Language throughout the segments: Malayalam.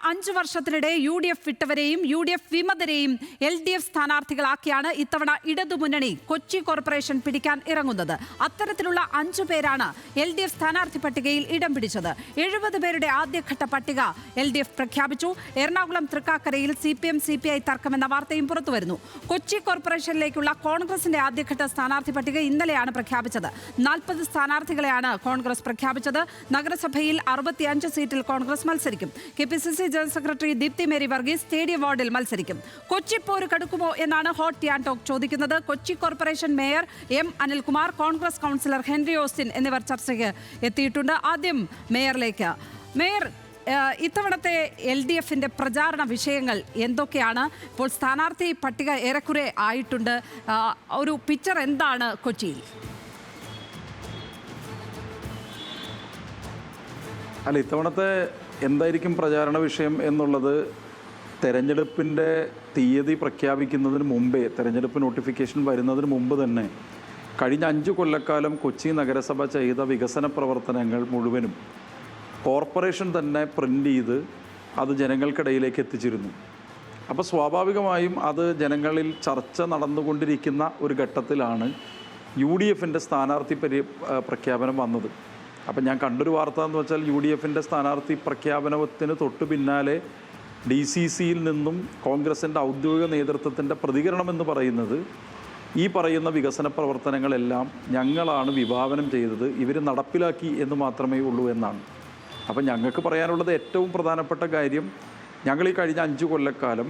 5 വർഷത്തിനിടെ UDF വിട്ടവരെയും UDF വിമതരെയും LDF സ്ഥാനാർത്ഥികളാക്കിയാണ് ഇത്തവണ ഇടതുമുന്നണി കൊച്ചി കോർപ്പറേഷൻ പിടിക്കാൻ ഇറങ്ങുന്നത്. അത്തരത്തിലുള്ള 5 പേരാണ് LDF സ്ഥാനാർത്ഥി പട്ടികയിൽ ഇടം പിടിച്ചത്. 70 പേരുടെ ആദ്യഘട്ട പട്ടിക LDF പ്രഖ്യാപിച്ചു. എറണാകുളം തൃക്കാക്കരയിൽ CPM CPI തർക്കമെന്ന വാർത്തയും പുറത്തുവരുന്നു. കൊച്ചി കോർപ്പറേഷനിലേക്കുള്ള കോൺഗ്രസിന്റെ ആദ്യഘട്ട സ്ഥാനാർത്ഥി പട്ടിക ഇന്നലെയാണ് പ്രഖ്യാപിച്ചത്. 40 സ്ഥാനാർത്ഥികളെയാണ് കോൺഗ്രസ് പ്രഖ്യാപിച്ചത്. നഗരസഭയിൽ 65 സീറ്റിൽ കോൺഗ്രസ് മത്സരിക്കും. KPCC general secretary Deepthi Mary Varghese stadium വാർഡിൽ മത്സരിക്കും. കൊച്ചി പോര് കടുക്കുമോ എന്നാണ് ഹോട്ട് യാൻ ടോക്ക് ചോദിക്കുന്നത്. Kochi corporation mayor M Anilkumar, Congress councillor Henry Austin എന്നിവർ ചർച്ചയ്ക്ക് എത്തിയിട്ടുണ്ട്. ആദ്യം മേയറിലേക്ക്. മേയർ, ഇത്തവണത്തെ LDFന്റെ പ്രചാരണ വിഷയങ്ങൾ എന്തൊക്കെയാണ്? ഇപ്പോൾ സ്ഥാനാർത്ഥി പട്ടിക ഏറെക്കുറെ ആയിട്ടുണ്ട്. ഒരു പിക്ചർ എന്താണ് കൊച്ചിയിൽ? അല്ല, ഇത്തവണത്തെ എന്തായിരിക്കും പ്രചാരണ വിഷയം എന്നുള്ളത് തെരഞ്ഞെടുപ്പിൻ്റെ തീയതി പ്രഖ്യാപിക്കുന്നതിന് മുമ്പേ, തെരഞ്ഞെടുപ്പ് നോട്ടിഫിക്കേഷൻ വരുന്നതിന് മുമ്പ് തന്നെ കഴിഞ്ഞ 5 കൊല്ലക്കാലം കൊച്ചി നഗരസഭ ചെയ്ത വികസന പ്രവർത്തനങ്ങൾ മുഴുവനും കോർപ്പറേഷൻ തന്നെ പ്രിൻ്റ് ചെയ്ത് അത് ജനങ്ങൾക്കിടയിലേക്ക് എത്തിച്ചിരുന്നു. അപ്പോൾ സ്വാഭാവികമായും അത് ജനങ്ങളിൽ ചർച്ച നടന്നുകൊണ്ടിരിക്കുന്ന ഒരു ഘട്ടത്തിലാണ് UDFൻ്റെ സ്ഥാനാർത്ഥി പ്രഖ്യാപനം വന്നത്. അപ്പം ഞാൻ കണ്ടൊരു വാർത്ത എന്ന് വെച്ചാൽ UDFൻ്റെ സ്ഥാനാർത്ഥി പ്രഖ്യാപനത്തിന് തൊട്ടു പിന്നാലെ DCCയിൽ നിന്നും കോൺഗ്രസിൻ്റെ ഔദ്യോഗിക നേതൃത്വത്തിൻ്റെ പ്രതികരണമെന്ന് പറയുന്നത് ഈ പറയുന്ന വികസന പ്രവർത്തനങ്ങളെല്ലാം ഞങ്ങളാണ് വിഭാവനം ചെയ്തത്, ഇവർ നടപ്പിലാക്കി എന്ന് മാത്രമേ ഉള്ളൂ എന്നാണ്. അപ്പം ഞങ്ങൾക്ക് പറയാനുള്ളത് ഏറ്റവും പ്രധാനപ്പെട്ട കാര്യം, ഞങ്ങൾ ഈ കഴിഞ്ഞ 5 കൊല്ലക്കാലം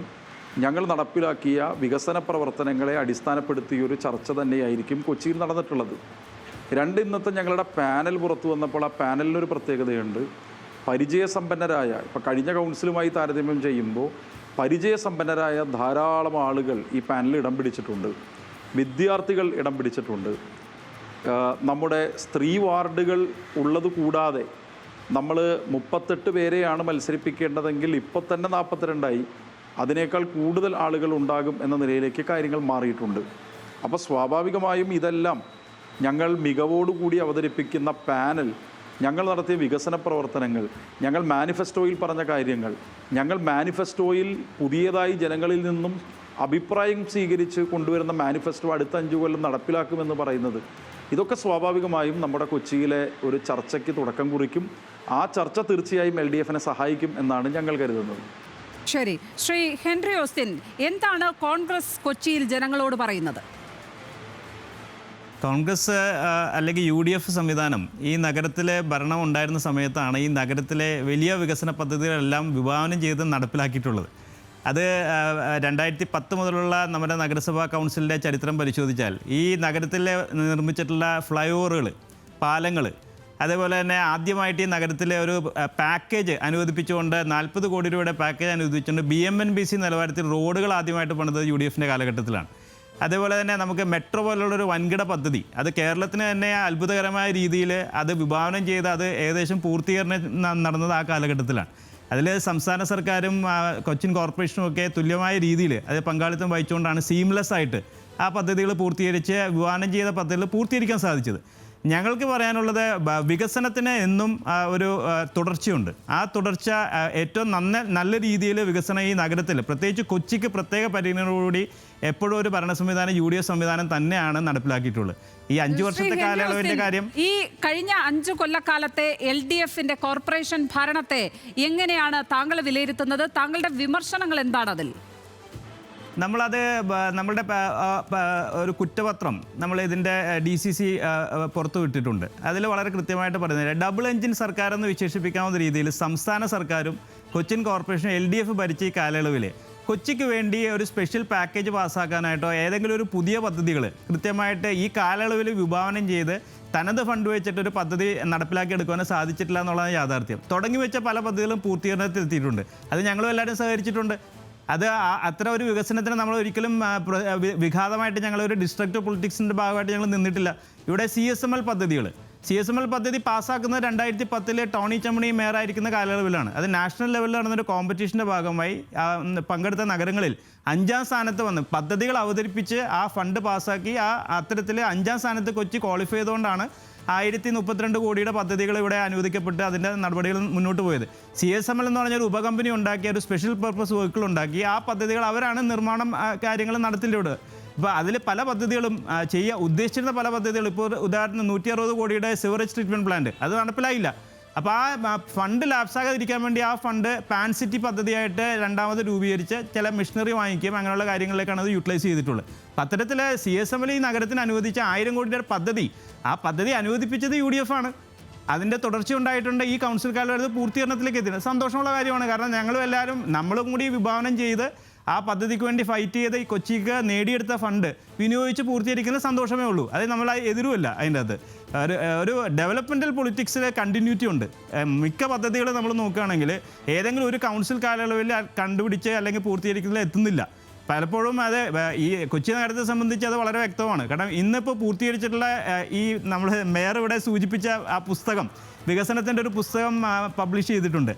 ഞങ്ങൾ നടപ്പിലാക്കിയ വികസന പ്രവർത്തനങ്ങളെ അടിസ്ഥാനപ്പെടുത്തിയൊരു ചർച്ച തന്നെയായിരിക്കും കൊച്ചിയിൽ നടന്നിട്ടുള്ളത്. ഇന്നത്തെ ഞങ്ങളുടെ പാനൽ പുറത്തു വന്നപ്പോൾ ആ പാനലിനൊരു പ്രത്യേകതയുണ്ട്. പരിചയസമ്പന്നരായ, ഇപ്പോൾ കഴിഞ്ഞ കൗൺസിലുമായി താരതമ്യം ചെയ്യുമ്പോൾ പരിചയസമ്പന്നരായ ധാരാളം ആളുകൾ ഈ പാനലിൽ ഇടം പിടിച്ചിട്ടുണ്ട്. വിദ്യാർത്ഥികൾ ഇടം പിടിച്ചിട്ടുണ്ട്. നമ്മുടെ സ്ത്രീ വാർഡുകൾ ഉള്ളത് കൂടാതെ നമ്മൾ 38 പേരെയാണ് മത്സരിപ്പിക്കേണ്ടതെങ്കിൽ ഇപ്പോൾ തന്നെ 42ആയി. അതിനേക്കാൾ കൂടുതൽ ആളുകൾ ഉണ്ടാകും എന്ന നിലയിലേക്ക് കാര്യങ്ങൾ മാറിയിട്ടുണ്ട്. അപ്പോൾ സ്വാഭാവികമായും ഇതെല്ലാം ഞങ്ങൾ മികവോടുകൂടി അവതരിപ്പിക്കുന്ന പാനൽ, ഞങ്ങൾ നടത്തിയ വികസന പ്രവർത്തനങ്ങൾ, ഞങ്ങൾ മാനിഫെസ്റ്റോയിൽ പറഞ്ഞ കാര്യങ്ങൾ, ഞങ്ങൾ മാനിഫെസ്റ്റോയിൽ പുതിയതായി ജനങ്ങളിൽ നിന്നും അഭിപ്രായം സ്വീകരിച്ച് കൊണ്ടുവരുന്ന മാനിഫെസ്റ്റോ അടുത്ത 5 കൊല്ലം നടപ്പിലാക്കുമെന്ന് പറയുന്നത്, ഇതൊക്കെ സ്വാഭാവികമായും നമ്മുടെ കൊച്ചിയിലെ ഒരു ചർച്ചയ്ക്ക് തുടക്കം കുറിക്കും. ആ ചർച്ച തീർച്ചയായും LDFനെ സഹായിക്കും എന്നാണ് ഞങ്ങൾ കരുതുന്നത്. ശരി, ശ്രീ ഹെൻറി ഓസ്റ്റിൻ, എന്താണ് കോൺഗ്രസ് കൊച്ചിയിൽ ജനങ്ങളോട് പറയുന്നത്? കോൺഗ്രസ് അല്ലെങ്കിൽ UDF സംവിധാനം ഈ നഗരത്തിലെ ഭരണം ഉണ്ടായിരുന്ന സമയത്താണ് ഈ നഗരത്തിലെ വലിയ വികസന പദ്ധതികളെല്ലാം വിഭാവനം ചെയ്ത് നടപ്പിലാക്കിയിട്ടുള്ളത്. അത് 2010 മുതലുള്ള നമ്മുടെ നഗരസഭാ കൗൺസിലിൻ്റെ ചരിത്രം പരിശോധിച്ചാൽ ഈ നഗരത്തിൽ നിർമ്മിച്ചിട്ടുള്ള ഫ്ലൈ ഓവറുകൾ, പാലങ്ങൾ, അതേപോലെ തന്നെ ആദ്യമായിട്ട് ഈ നഗരത്തിലെ ഒരു പാക്കേജ് അനുവദിപ്പിച്ചുകൊണ്ട് 40 കോടി രൂപയുടെ പാക്കേജ് അനുവദിച്ചുകൊണ്ട് BMNBC നിലവാരത്തിൽ റോഡുകൾ ആദ്യമായിട്ട് പണിതത് UDFൻ്റെ കാലഘട്ടത്തിലാണ്. അതേപോലെ തന്നെ നമുക്ക് മെട്രോ പോലുള്ളൊരു വൻകിട പദ്ധതി, അത് കേരളത്തിന് തന്നെ അത്ഭുതകരമായ രീതിയിൽ അത് വിഭാവനം ചെയ്ത് അത് ഏകദേശം പൂർത്തീകരണം നടന്നത് ആ കാലഘട്ടത്തിലാണ്. അതിൽ സംസ്ഥാന സർക്കാരും കൊച്ചിൻ കോർപ്പറേഷനും ഒക്കെ തുല്യമായ രീതിയിൽ അത് പങ്കാളിത്തം വഹിച്ചുകൊണ്ടാണ് സീംലെസ് ആയിട്ട് ആ പദ്ധതികൾ പൂർത്തീകരിച്ച് വിഭാവനം ചെയ്ത പദ്ധതികൾ പൂർത്തീകരിക്കാൻ സാധിച്ചത്. ഞങ്ങൾക്ക് പറയാനുള്ളത്, വികസനത്തിന് എന്നും ഒരു തുടർച്ചയുണ്ട്. ആ തുടർച്ച ഏറ്റവും നല്ല രീതിയിൽ വികസനം ഈ നഗരത്തിൽ, പ്രത്യേകിച്ച് കൊച്ചിക്ക് പ്രത്യേക പരിഗണനയോടുകൂടി എപ്പോഴും ഒരു ഭരണ സംവിധാനം UDF സംവിധാനം തന്നെയാണ് നടപ്പിലാക്കിയിട്ടുള്ളത്. ഈ 5 വർഷത്തെ കാലയളവിൻ്റെ കാര്യം, ഈ കഴിഞ്ഞ 5 കൊല്ലക്കാലത്തെ LDFന്റെ കോർപ്പറേഷൻ ഭരണത്തെ എങ്ങനെയാണ് താങ്കൾ വിലയിരുത്തുന്നത്? താങ്കളുടെ വിമർശനങ്ങൾ എന്താണ് അതിൽ? നമ്മളുടെ ഒരു കുറ്റപത്രം നമ്മൾ ഇതിൻ്റെ DCC പുറത്തു വിട്ടിട്ടുണ്ട്. അതിൽ വളരെ കൃത്യമായിട്ട് പറയുന്നത്, ഡബിൾ എഞ്ചിൻ സർക്കാർ എന്ന് വിശേഷിപ്പിക്കാവുന്ന രീതിയിൽ സംസ്ഥാന സർക്കാരും കൊച്ചിൻ കോർപ്പറേഷൻ LDF ഭരിച്ച ഈ കാലയളവിൽ കൊച്ചിക്ക് വേണ്ടി ഒരു സ്പെഷ്യൽ പാക്കേജ് പാസ്സാക്കാനായിട്ടോ ഏതെങ്കിലും ഒരു പുതിയ പദ്ധതികൾ കൃത്യമായിട്ട് ഈ കാലയളവിൽ വിഭാവനം ചെയ്ത് തനത് ഫണ്ട് വെച്ചിട്ടൊരു പദ്ധതി നടപ്പിലാക്കിയെടുക്കാനും സാധിച്ചിട്ടില്ല എന്നുള്ളതാണ് യാഥാർത്ഥ്യം. തുടങ്ങി വെച്ച പല പദ്ധതികളും പൂർത്തീകരണത്തിലെത്തിയിട്ടുണ്ട്. അത് ഞങ്ങളും എല്ലാവരും സഹകരിച്ചിട്ടുണ്ട്. അത് അത്ര ഒരു വികസനത്തിന് നമ്മൾ ഒരിക്കലും വിഘാതമായിട്ട് ഞങ്ങളൊരു ഡിസ്ട്രക്റ്റീവ് പൊളിറ്റിക്സിൻ്റെ ഭാഗമായിട്ട് ഞങ്ങൾ നിന്നിട്ടില്ല. ഇവിടെ CSML പദ്ധതി പാസ്സാക്കുന്നത് 2010 ടോണി ചമ്മണി മേയറായിരിക്കുന്ന കാലയളവിലാണ്. അത് നാഷണൽ ലെവലിൽ നടന്നൊരു കോമ്പറ്റീഷൻ്റെ ഭാഗമായി പങ്കെടുത്ത നഗരങ്ങളിൽ 5ാം സ്ഥാനത്ത് വന്ന് പദ്ധതികൾ അവതരിപ്പിച്ച് ആ ഫണ്ട് പാസ്സാക്കി അത്തരത്തിൽ 5ാം സ്ഥാനത്ത് കൊച്ചി ക്വാളിഫൈ ചെയ്തുകൊണ്ടാണ് 1032 കോടിയുടെ പദ്ധതികൾ ഇവിടെ അനുവദിക്കപ്പെട്ട് അതിൻ്റെ നടപടികൾ മുന്നോട്ട് പോയത്. CSML എന്ന് പറഞ്ഞൊരു ഉപകമ്പനി ഉണ്ടാക്കി, ഒരു സ്പെഷ്യൽ പർപ്പസ് വെഹിക്കിൾ ഉണ്ടാക്കി, ആ പദ്ധതികൾ അവരാണ് നിർമ്മാണം കാര്യങ്ങൾ നടത്തിയിട്ടുണ്ട്. ഇപ്പോൾ അതിൽ പല പദ്ധതികളും ഉദ്ദേശിച്ചിരുന്ന പല പദ്ധതികളും, ഇപ്പോൾ ഉദാഹരണത്തിന് 160 കോടിയുടെ സിവറേജ് ട്രീറ്റ്മെൻറ്റ് പ്ലാന്റ് അത് നടപ്പിലായില്ല. അപ്പോൾ ആ ഫണ്ട് ലാപ്സാകാതിരിക്കാൻ വേണ്ടി ആ ഫണ്ട് പാൻ സിറ്റി പദ്ധതിയായിട്ട് രണ്ടാമത് രൂപീകരിച്ച് ചില മെഷീനറി വാങ്ങിക്കുകയും അങ്ങനെയുള്ള കാര്യങ്ങളിലേക്കാണ് അത് യൂട്ടിലൈസ് ചെയ്തിട്ടുള്ളത്. പത്തരത്തിൽ CSML ഈ നഗരത്തിന് അനുവദിച്ച 1000 കോടിയുടെ പദ്ധതി, ആ പദ്ധതി അനുവദിപ്പിച്ചത് UDF ആണ്. അതിൻ്റെ തുടർച്ച ഉണ്ടായിട്ടുണ്ട്. ഈ കൗൺസിൽ കാലഘട്ടത്തിൽ പൂർത്തീകരണത്തിലേക്ക് എത്തിയത് സന്തോഷമുള്ള കാര്യമാണ്. കാരണം ഞങ്ങളും എല്ലാവരും നമ്മളും കൂടി വിഭാവനം ചെയ്ത് ആ പദ്ധതിക്ക് വേണ്ടി ഫൈറ്റ് ചെയ്ത് ഈ കൊച്ചിക്ക് നേടിയെടുത്ത ഫണ്ട് വിനിയോഗിച്ച് പൂർത്തീകരിക്കുന്ന സന്തോഷമേ ഉള്ളൂ. അത് നമ്മൾ എതിരുമല്ല. അതിൻ്റെ അകത്ത് ഒരു ഡെവലപ്മെൻറ്റൽ പൊളിറ്റിക്സിൽ കണ്ടിന്യൂറ്റി ഉണ്ട്. മിക്ക പദ്ധതികൾ നമ്മൾ നോക്കുകയാണെങ്കിൽ ഏതെങ്കിലും ഒരു കൗൺസിൽ കാലയളവിൽ കണ്ടുപിടിച്ച് അല്ലെങ്കിൽ പൂർത്തീകരിക്കുന്നതിൽ എത്തുന്നില്ല. പലപ്പോഴും അത് ഈ കൊച്ചി നഗരത്തെ സംബന്ധിച്ച് അത് വളരെ വ്യക്തമാണ്. കാരണം ഇന്നിപ്പോൾ പൂർത്തീകരിച്ചിട്ടുള്ള ഈ നമ്മൾ മേയർ ഇവിടെ സൂചിപ്പിച്ച ആ പുസ്തകം, വികസനത്തിൻ്റെ ഒരു പുസ്തകം പബ്ലിഷ് ചെയ്തിട്ടുണ്ട്.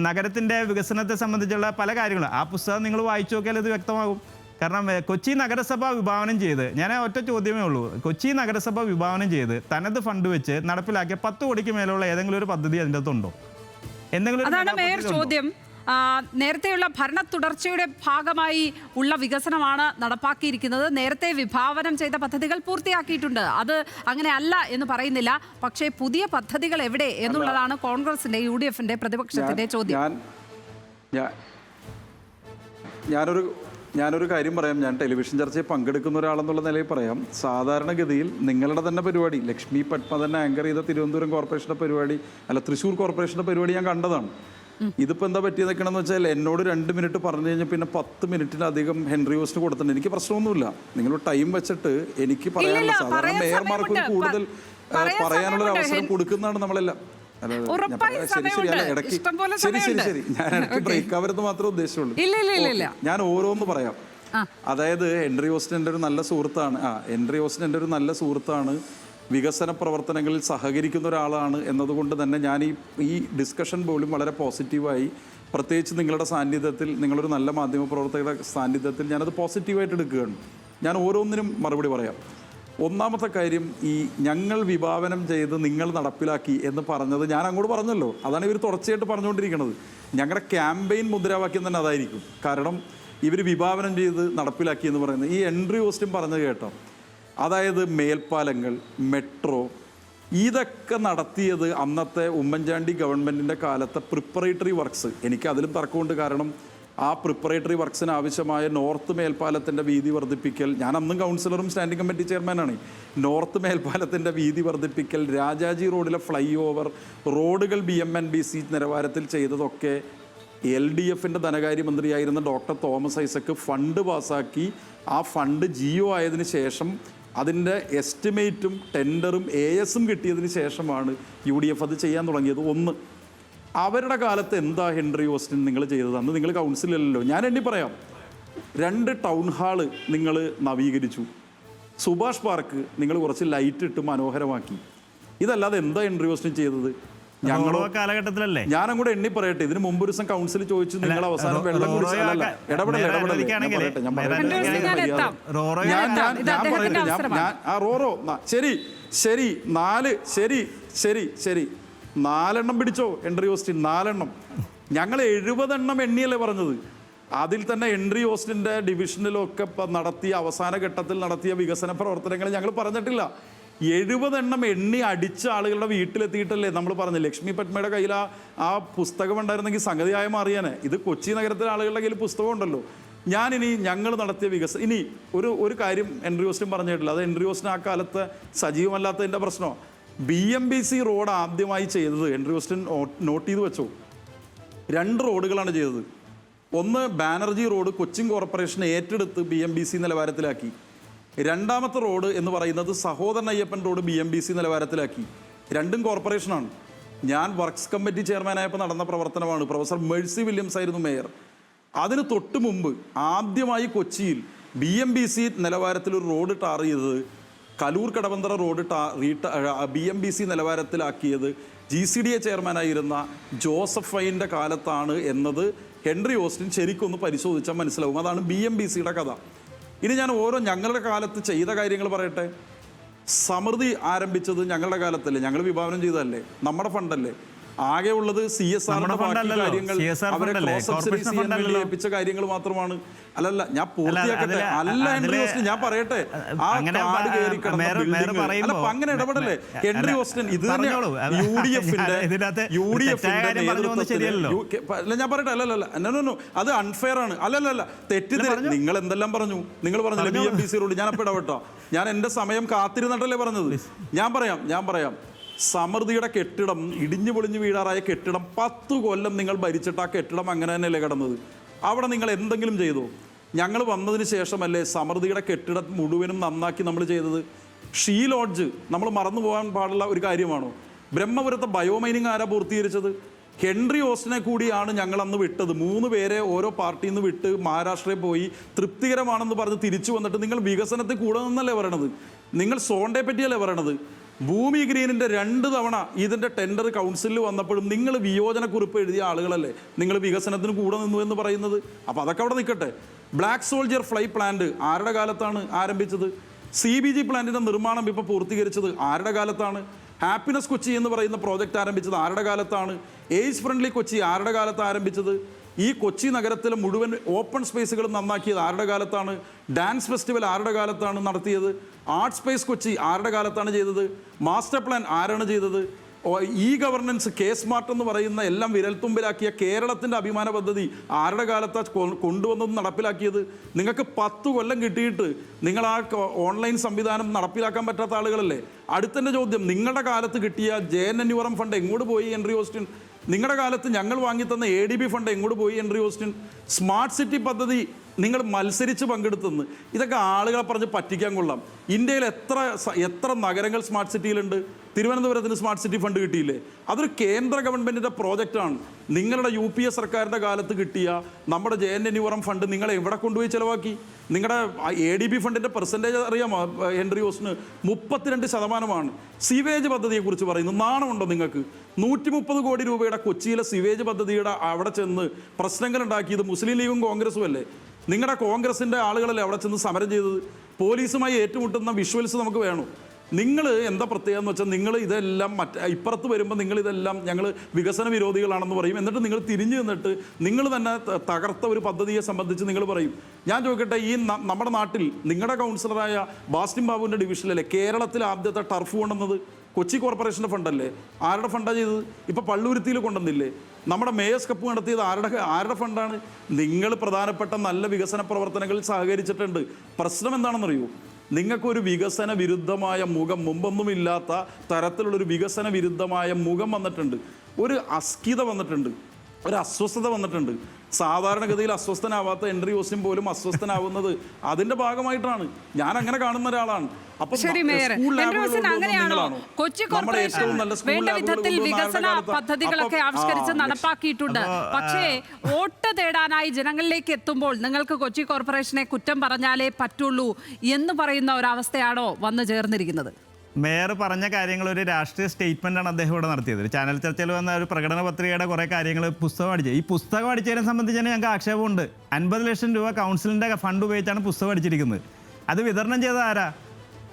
നഗരത്തിൻ്റെ വികസനത്തെ സംബന്ധിച്ചുള്ള പല കാര്യങ്ങളും ആ പുസ്തകം നിങ്ങൾ വായിച്ചു നോക്കിയാൽ ഇത് വ്യക്തമാകും. കാരണം കൊച്ചി നഗരസഭ വിഭാവനം ചെയ്ത്, ഞാൻ ഒറ്റ ചോദ്യമേ ഉള്ളൂ, കൊച്ചി നഗരസഭ വിഭാവനം ചെയ്ത് തനത് ഫണ്ട് വെച്ച് നടപ്പിലാക്കിയ 10 കോടിക്ക് മേലുള്ള ഏതെങ്കിലും ഒരു പദ്ധതി അതിൻ്റെ അകത്തുണ്ടോ? അതാണ് മേയർ ചോദ്യം. നേരത്തെയുള്ള ഭരണ തുടർച്ചയുടെ ഭാഗമായി ഉള്ള വികസനമാണ് നടപ്പാക്കിയിരിക്കുന്നത്. നേരത്തെ വിഭാവനം ചെയ്ത പദ്ധതികൾ പൂർത്തിയാക്കിയിട്ടുണ്ട്. അത് അങ്ങനെ അല്ല എന്ന് പറയുന്നില്ല. പക്ഷേ പുതിയ പദ്ധതികൾ എവിടെ എന്നുള്ളതാണ് കോൺഗ്രസിന്റെ, UDFന്റെ, പ്രതിപക്ഷത്തിന്റെ ചോദ്യം. ഞാനൊരു കാര്യം പറയാം. ഞാൻ ടെലിവിഷൻ ചർച്ചയിൽ പങ്കെടുക്കുന്ന ഒരാളെന്നുള്ള നിലയിൽ പറയാം. സാധാരണഗതിയിൽ നിങ്ങളുടെ തന്നെ പരിപാടി, ലക്ഷ്മി പത്മ തന്നെ ആങ്കർ ചെയ്ത തിരുവനന്തപുരം കോർപ്പറേഷൻ്റെ പരിപാടി, അല്ല തൃശ്ശൂർ കോർപ്പറേഷൻ്റെ പരിപാടി ഞാൻ കണ്ടതാണ്. ഇതിപ്പോൾ എന്താ പറ്റി നിൽക്കണമെന്ന് വെച്ചാൽ എന്നോട് 2 മിനിറ്റ് പറഞ്ഞു കഴിഞ്ഞാൽ പിന്നെ 10 മിനിറ്റിലധികം ഹെൻറി ഓസ്റ്റിന് കൊടുത്തിട്ടുണ്ട്. എനിക്ക് പ്രശ്നമൊന്നുമില്ല. നിങ്ങൾ ടൈം വെച്ചിട്ട് എനിക്ക് പറയാനുള്ള, സാധാരണ മേയർമാർക്ക് കൂടുതൽ പറയാനുള്ള അവസരം കൊടുക്കുന്നതാണ് നമ്മളെല്ലാം. ശരി ഞാൻ ഇടയ്ക്ക് ബ്രേക്ക് ആവരുത് മാത്രമേ ഉദ്ദേശിച്ചുള്ളൂ. ഞാൻ ഓരോന്ന് പറയാം. അതായത് ഹെൻറി ഓസ്റ്റിൻ എൻ്റെ ഒരു നല്ല സുഹൃത്താണ്. വികസന പ്രവർത്തനങ്ങളിൽ സഹകരിക്കുന്ന ഒരാളാണ് എന്നതുകൊണ്ട് തന്നെ ഞാൻ ഈ ഡിസ്കഷൻ പോലും വളരെ പോസിറ്റീവായി, പ്രത്യേകിച്ച് നിങ്ങളുടെ സാന്നിധ്യത്തിൽ, നിങ്ങളൊരു നല്ല മാധ്യമപ്രവർത്തകരുടെ സാന്നിധ്യത്തിൽ ഞാനത് പോസിറ്റീവായിട്ട് എടുക്കുകയാണ്. ഞാൻ ഓരോന്നിനും മറുപടി പറയാം. ഒന്നാമത്തെ കാര്യം, ഈ ഞങ്ങൾ വിഭാവനം ചെയ്ത് നിങ്ങൾ നടപ്പിലാക്കി എന്ന് പറഞ്ഞത് ഞാൻ അങ്ങോട്ട് പറഞ്ഞല്ലോ. അതാണ് ഇവർ തുടർച്ചയായിട്ട് പറഞ്ഞുകൊണ്ടിരിക്കുന്നത്. ഞങ്ങളുടെ ക്യാമ്പയിൻ മുദ്രാവാക്യം തന്നെ അതായിരിക്കും. കാരണം ഇവർ വിഭാവനം ചെയ്ത് നടപ്പിലാക്കി എന്ന് പറയുന്നത് ഈ ഹെൻറി ഓസ്റ്റിൻ പറഞ്ഞത് കേട്ടോ. അതായത് മേൽപ്പാലങ്ങൾ, മെട്രോ, ഇതൊക്കെ നടത്തിയത് അന്നത്തെ ഉമ്മൻചാണ്ടി ഗവൺമെൻറ്റിൻ്റെ കാലത്തെ പ്രിപ്പറേറ്ററി വർക്ക്സ്. എനിക്ക് അതിലും തർക്കമുണ്ട്. കാരണം ആ പ്രിപ്പറേറ്ററി വർക്ക്സിന് ആവശ്യമായ നോർത്ത് മേൽപ്പാലത്തിൻ്റെ വീതി വർദ്ധിപ്പിക്കൽ, ഞാൻ അന്നും കൗൺസിലറും സ്റ്റാൻഡിംഗ് കമ്മിറ്റി ചെയർമാനാണ്. നോർത്ത് മേൽപ്പാലത്തിൻ്റെ വീതി വർദ്ധിപ്പിക്കൽ, രാജാജി റോഡിലെ ഫ്ലൈ ഓവർ, റോഡുകൾ BMNBC നിലവാരത്തിൽ ചെയ്തതൊക്കെ LDFൻ്റെ ധനകാര്യമന്ത്രിയായിരുന്ന ഡോക്ടർ തോമസ് ഐസക്ക് ഫണ്ട് പാസ്സാക്കി. ആ ഫണ്ട് GO ആയതിനു ശേഷം അതിൻ്റെ എസ്റ്റിമേറ്റും ടെൻഡറും ASും കിട്ടിയതിന് ശേഷമാണ് UDF അത് ചെയ്യാൻ തുടങ്ങിയത്. ഒന്ന്, അവരുടെ കാലത്ത് എന്താ ഹെൻറി ഓസ്റ്റിൻ നിങ്ങൾ ചെയ്തത്? അന്ന് നിങ്ങൾ കൗൺസിലല്ലോ. ഞാൻ എണ്ണി പറയാം. 2 ടൗൺ ഹാള് നിങ്ങൾ നവീകരിച്ചു. സുഭാഷ് പാർക്ക് നിങ്ങൾ കുറച്ച് ലൈറ്റ് ഇട്ട് മനോഹരമാക്കി. ഇതല്ലാതെ എന്താ ഹെൻറി ഓസ്റ്റിൻ ചെയ്തത്? ഞങ്ങളോ കാലഘട്ടത്തിലല്ലേ? ഞാനങ്ങോട്ട് എണ്ണി പറയട്ടെ. ഇതിന് മുമ്പ് ഒരു ദിവസം കൗൺസിൽ ചോദിച്ചു, നിങ്ങൾ അവസാനം വെള്ളം കുടിച്ചാലല്ല ശരി 4 എണ്ണം പിടിച്ചോ ഹെൻറി ഓസ്റ്റിൻ? 4 എണ്ണം. ഞങ്ങൾ 70 എണ്ണം എണ്ണിയല്ലേ പറഞ്ഞത്. അതിൽ തന്നെ ഹെൻറി ഓസ്റ്റിൻ്റെ ഡിവിഷനിലൊക്കെ നടത്തിയ അവസാന ഘട്ടത്തിൽ നടത്തിയ വികസന പ്രവർത്തനങ്ങൾ ഞങ്ങൾ പറഞ്ഞിട്ടില്ല. 70 എണ്ണം എണ്ണി അടിച്ച ആളുകളുടെ വീട്ടിലെത്തിയിട്ടല്ലേ നമ്മൾ പറഞ്ഞു. ലക്ഷ്മി പത്മയുടെ കയ്യിൽ ആ പുസ്തകം ഉണ്ടായിരുന്നെങ്കിൽ സംഗതിയായ മാറിയാനെ. ഇത് കൊച്ചി നഗരത്തിലെ ആളുകളുടെ കയ്യിൽ പുസ്തകം ഉണ്ടല്ലോ. ഞങ്ങൾ നടത്തിയ വികസനം. ഇനി ഒരു കാര്യം ഹെൻറി ഓസ്റ്റിൻ പറഞ്ഞിട്ടില്ല. അത് ഹെൻറി ഓസ്റ്റിൻ ആ കാലത്ത് സജീവമല്ലാത്തതിൻ്റെ പ്രശ്നമാണ്. BMBC റോഡ് ആദ്യമായി ചെയ്തത് ഹെൻറി ഓസ്റ്റിൻ നോട്ട് ചെയ്ത് വെച്ചോ. 2 റോഡുകളാണ് ചെയ്തത്. ഒന്ന്, ബാനർജി റോഡ് കൊച്ചിൻ കോർപ്പറേഷൻ ഏറ്റെടുത്ത് BMBC നിലവാരത്തിലാക്കി. രണ്ടാമത്തെ റോഡ് എന്ന് പറയുന്നത് സഹോദരൻ അയ്യപ്പൻ റോഡ് BMBC നിലവാരത്തിലാക്കി. 2ഉം കോർപ്പറേഷനാണ്. ഞാൻ വർക്ക്സ് കമ്മിറ്റി ചെയർമാനായപ്പോൾ നടന്ന പ്രവർത്തനമാണ്. പ്രൊഫസർ മേഴ്സി വില്യംസ് ആയിരുന്നു മേയർ. അതിന് തൊട്ട് മുമ്പ് ആദ്യമായി കൊച്ചിയിൽ BMBC നിലവാരത്തിലൊരു റോഡ് ടാർ ചെയ്തത്, കലൂർ കടവന്തറ റോഡ് BMBC നിലവാരത്തിലാക്കിയത് GCDA ചെയർമാനായിരുന്ന ജോസഫ് ഫൈൻ്റെ കാലത്താണ് എന്നത് ഹെൻറി ഓസ്റ്റിൻ ശരിക്കൊന്ന് പരിശോധിച്ചാൽ മനസ്സിലാവും. അതാണ് BMBCയുടെ കഥ. ഇനി ഞാൻ ഞങ്ങളുടെ കാലത്ത് ചെയ്ത കാര്യങ്ങൾ പറയട്ടെ. സമൃദ്ധി ആരംഭിച്ചത് ഞങ്ങളുടെ കാലത്തല്ലേ, ഞങ്ങൾ വിഭാവനം ചെയ്തതല്ലേ, നമ്മുടെ ഫണ്ടല്ലേ. ആകെ ഉള്ളത് CSR കാര്യങ്ങൾ അവരെ ക്രോസ് സബ്സിഡൈസ് ചെയ്യാൻ വേണ്ടി ഏൽപ്പിച്ച കാര്യങ്ങൾ മാത്രമാണ്. അല്ലല്ല, ഞാൻ പൂർത്തിയാക്കട്ടെ. അല്ല ഹെൻറി ഓസ്റ്റൻ, ഞാൻ പറയട്ടെ. ആ കാട് കയറി കിടന്ന ബിൽഡിംഗ് അങ്ങനെ ഇടപെടല്ലേ ഹെൻറി ഓസ്റ്റൻ. ഇത് യുഡിഎഫിന്റെ നേതൃത്വത്തിൽ ഞാൻ പറയട്ടെ. അല്ലല്ല, അത് അൺഫെയർ ആണ്. അല്ലല്ല, തെറ്റിദ്ധര. നിങ്ങൾ എന്തെല്ലാം പറഞ്ഞു, നിങ്ങൾ പറഞ്ഞില്ലേ BMPC റൂൾ. ഞാൻ അപ്പോൾ ഇടപെട്ടോ? ഞാൻ എന്റെ സമയം കാത്തിരുന്നിട്ടല്ലേ പറഞ്ഞത്. ഞാൻ പറയാം സമൃദ്ധിയുടെ കെട്ടിടം, ഇടിഞ്ഞു പൊളിഞ്ഞു വീഴാറായ കെട്ടിടം 10 കൊല്ലം നിങ്ങൾ ഭരിച്ചിട്ട് ആ കെട്ടിടം അങ്ങനെ തന്നെയല്ലേ കിടന്നത്. അവിടെ നിങ്ങൾ എന്തെങ്കിലും ചെയ്തോ? ഞങ്ങൾ വന്നതിന് ശേഷമല്ലേ സമൃദ്ധിയുടെ കെട്ടിടം മുഴുവനും നന്നാക്കി നമ്മൾ ചെയ്തത്. ഷീ ലോഡ്ജ് നമ്മൾ മറന്നു പോകാൻ പാടുള്ള ഒരു കാര്യമാണോ? ബ്രഹ്മപുരത്തെ ബയോമൈനിങ് ആരാ പൂർത്തീകരിച്ചത്? ഹെൻറി ഓസ്റ്റനെ കൂടിയാണ് ഞങ്ങൾ അന്ന് വിട്ടത്. 3 പേരെ ഓരോ പാർട്ടിയിൽ നിന്ന് വിട്ട് മഹാരാഷ്ട്രയിൽ പോയി തൃപ്തികരമാണെന്ന് പറഞ്ഞ് തിരിച്ചു വന്നിട്ട് നിങ്ങൾ വികസനത്തിൽ കൂടെ നിന്നല്ലേ പറയണത്. നിങ്ങൾ സോണ്ടയെ പറ്റിയല്ലേ പറയണത്. ഭൂമി ഗ്രീനിൻ്റെ 2 തവണ ഇതിൻ്റെ ടെൻഡർ കൗൺസിലിൽ വന്നപ്പോഴും നിങ്ങൾ വിയോജനക്കുറിപ്പ് എഴുതിയ ആളുകളല്ലേ നിങ്ങൾ വികസനത്തിന് കൂടെ നിന്നു എന്ന് പറയുന്നത്. അപ്പോൾ അതൊക്കെ അവിടെ നിൽക്കട്ടെ. ബ്ലാക്ക് സോൾജിയർ ഫ്ലൈ പ്ലാന്റ് ആരുടെ കാലത്താണ് ആരംഭിച്ചത്? CBG പ്ലാന്റിൻ്റെ നിർമ്മാണം ഇപ്പോൾ പൂർത്തീകരിച്ചത് ആരുടെ കാലത്താണ്? ഹാപ്പിനെസ് കൊച്ചി എന്ന് പറയുന്ന പ്രോജക്റ്റ് ആരംഭിച്ചത് ആരുടെ കാലത്താണ്? ഏജ് ഫ്രണ്ട്ലി കൊച്ചി ആരുടെ കാലത്ത് ആരംഭിച്ചത്? ഈ കൊച്ചി നഗരത്തിലെ മുഴുവൻ ഓപ്പൺ സ്പേസുകൾ നന്നാക്കിയത് ആരുടെ കാലത്താണ്? ഡാൻസ് ഫെസ്റ്റിവൽ ആരുടെ കാലത്താണ് നടത്തിയത്? ആർട്ട് സ്പേസ് കൊച്ചി ആരുടെ കാലത്താണ് ചെയ്തത്? മാസ്റ്റർ പ്ലാൻ ആരാണ് ചെയ്തത്? ഗവർണൻസ്, സ്മാർട്ട് എന്ന് പറയുന്ന എല്ലാം വിരൽത്തുമ്പിലാക്കിയ കേരളത്തിൻ്റെ അഭിമാന പദ്ധതി ആരുടെ കാലത്താണ് കൊണ്ടുവന്നതും നടപ്പിലാക്കിയത്? നിങ്ങൾക്ക് 10 കൊല്ലം കിട്ടിയിട്ട് നിങ്ങൾ ആ ഓൺലൈൻ സംവിധാനം നടപ്പിലാക്കാൻ പറ്റാത്ത ആളുകളല്ലേ. അടുത്തൻ്റെ ചോദ്യം, നിങ്ങളുടെ കാലത്ത് കിട്ടിയ JNNURM ഫണ്ട് എങ്ങോട്ട് പോയി ഹെൻറി ഓസ്റ്റൻ? നിങ്ങളുടെ കാലത്ത് ഞങ്ങൾ വാങ്ങിത്തന്ന ADB ഫണ്ട് എങ്ങോട്ട് പോയി ഹെൻറി ഓസ്റ്റൻ? സ്മാർട്ട് സിറ്റി പദ്ധതി നിങ്ങൾ മത്സരിച്ച് പങ്കെടുത്തെന്ന്. ഇതൊക്കെ ആളുകളെ പറഞ്ഞ് പറ്റിക്കാൻ കൊള്ളാം. ഇന്ത്യയിൽ എത്ര നഗരങ്ങൾ സ്മാർട്ട് സിറ്റിയിലുണ്ട്? തിരുവനന്തപുരത്തിന് സ്മാർട്ട് സിറ്റി ഫണ്ട് കിട്ടിയില്ലേ? അതൊരു കേന്ദ്ര ഗവൺമെൻറ്റിൻ്റെ പ്രോജക്റ്റാണ്. നിങ്ങളുടെ UPA സർക്കാരിൻ്റെ കാലത്ത് കിട്ടിയ നമ്മുടെ JNNURM ഫണ്ട് നിങ്ങൾ എവിടെ കൊണ്ടുപോയി ചിലവാക്കി? നിങ്ങളുടെ ADB ഫണ്ടിൻ്റെ പെർസെൻറ്റേജ് അറിയാമോ ഹെൻറി ഓസ്റ്റന്? 32%. സിവേജ് പദ്ധതിയെക്കുറിച്ച് പറയുന്നു. നാണമുണ്ടോ നിങ്ങൾക്ക്? 130 കോടി രൂപയുടെ കൊച്ചിയിലെ സിവേജ് പദ്ധതിയുടെ അവിടെ ചെന്ന് പ്രശ്നങ്ങൾ ഉണ്ടാക്കിയത് മുസ്ലിം ലീഗും കോൺഗ്രസും അല്ലേ? നിങ്ങളുടെ കോൺഗ്രസിൻ്റെ ആളുകളല്ലേ അവിടെ ചെന്ന് സമരം ചെയ്തത്? പോലീസുമായി ഏറ്റുമുട്ടുന്ന വിഷ്വൽസ് നമുക്ക് വേണം. നിങ്ങൾ എന്താ പ്രത്യേകത എന്ന് വെച്ചാൽ നിങ്ങൾ ഇതെല്ലാം ഇപ്പുറത്ത് വരുമ്പോൾ നിങ്ങൾ ഇതെല്ലാം ഞങ്ങൾ വികസന വിരോധികളാണെന്ന് പറയും. എന്നിട്ട് നിങ്ങൾ തിരിഞ്ഞു നിന്നിട്ട് നിങ്ങൾ തന്നെ തകർത്ത ഒരു പദ്ധതിയെ സംബന്ധിച്ച് നിങ്ങൾ പറയും. ഞാൻ ചോദിക്കട്ടെ, ഈ നമ്മുടെ നാട്ടിൽ നിങ്ങളുടെ കൗൺസിലറായ ബാസ്റ്റിൻ ബാബുവിൻ്റെ ഡിവിഷനിലല്ലേ കേരളത്തിൽ ആദ്യത്തെ ടർഫ് കൊണ്ടുവന്നത്? കൊച്ചി കോർപ്പറേഷൻ്റെ ഫണ്ടല്ലേ? ആരുടെ ഫണ്ടാണ് ചെയ്തത്? ഇപ്പോൾ പള്ളുരുത്തിയിൽ കൊണ്ടുവന്നില്ലേ? നമ്മുടെ മേയേഴ്സ് കപ്പ് നടത്തിയത് ആരുടെ ഫണ്ടാണ്? നിങ്ങൾ പ്രധാനപ്പെട്ട നല്ല വികസന പ്രവർത്തനങ്ങളിൽ സഹകരിച്ചിട്ടുണ്ട്. പ്രശ്നം എന്താണെന്നറിയോ? നിങ്ങൾക്കൊരു വികസന വിരുദ്ധമായ മുഖം, മുമ്പൊന്നുമില്ലാത്ത തരത്തിലുള്ളൊരു വികസന വിരുദ്ധമായ മുഖം വന്നിട്ടുണ്ട്. ഒരു അസ്കിത വന്നിട്ടുണ്ട്, ഒരു അസ്വസ്ഥത വന്നിട്ടുണ്ട്. സാധാരണഗതിയിൽ അസ്വസ്ഥനാവാത്ത ഹെൻറി ഓസ്റ്റൻ പോലും അസ്വസ്ഥനാവുന്നത് അതിന്റെ ഭാഗമായിട്ടാണ്. ഞാൻ അങ്ങനെ കാണുന്ന ഒരാളാണ്. ശരി മേയർ, അങ്ങനെയാണോ കൊച്ചി കോർപ്പറേഷൻ വേണ്ട വിധത്തിൽ വികസന പദ്ധതികളൊക്കെ ആവിഷ്കരിച്ച് നടപ്പാക്കിയിട്ടുണ്ട്? പക്ഷേ വോട്ട് തേടാനായി ജനങ്ങളിലേക്ക് എത്തുമ്പോൾ നിങ്ങൾക്ക് കൊച്ചി കോർപ്പറേഷനെ കുറ്റം പറഞ്ഞാലേ പറ്റുള്ളൂ എന്ന് പറയുന്ന ഒരവസ്ഥയാണോ വന്നു ചേർന്നിരിക്കുന്നത്? മേയർ പറഞ്ഞ കാര്യങ്ങൾ ഒരു രാഷ്ട്രീയ സ്റ്റേറ്റ്മെൻ്റാണ് അദ്ദേഹം ഇവിടെ നടത്തിയത്. ഒരു ചാനൽ ചർച്ചയിൽ വന്ന ഒരു പ്രകടന പത്രികയുടെ കുറേ കാര്യങ്ങൾ പുസ്തകം അടിച്ചത്. ഈ പുസ്തകം അടിച്ചതിനെ സംബന്ധിച്ച് തന്നെ ഞങ്ങൾക്ക് ആക്ഷേപമുണ്ട്. 50 ലക്ഷം രൂപ കൗൺസിലിൻ്റെ ഫണ്ട് ഉപയോഗിച്ചാണ് പുസ്തകം അടിച്ചിരിക്കുന്നത്. അത് വിതരണം ചെയ്ത ആരാ?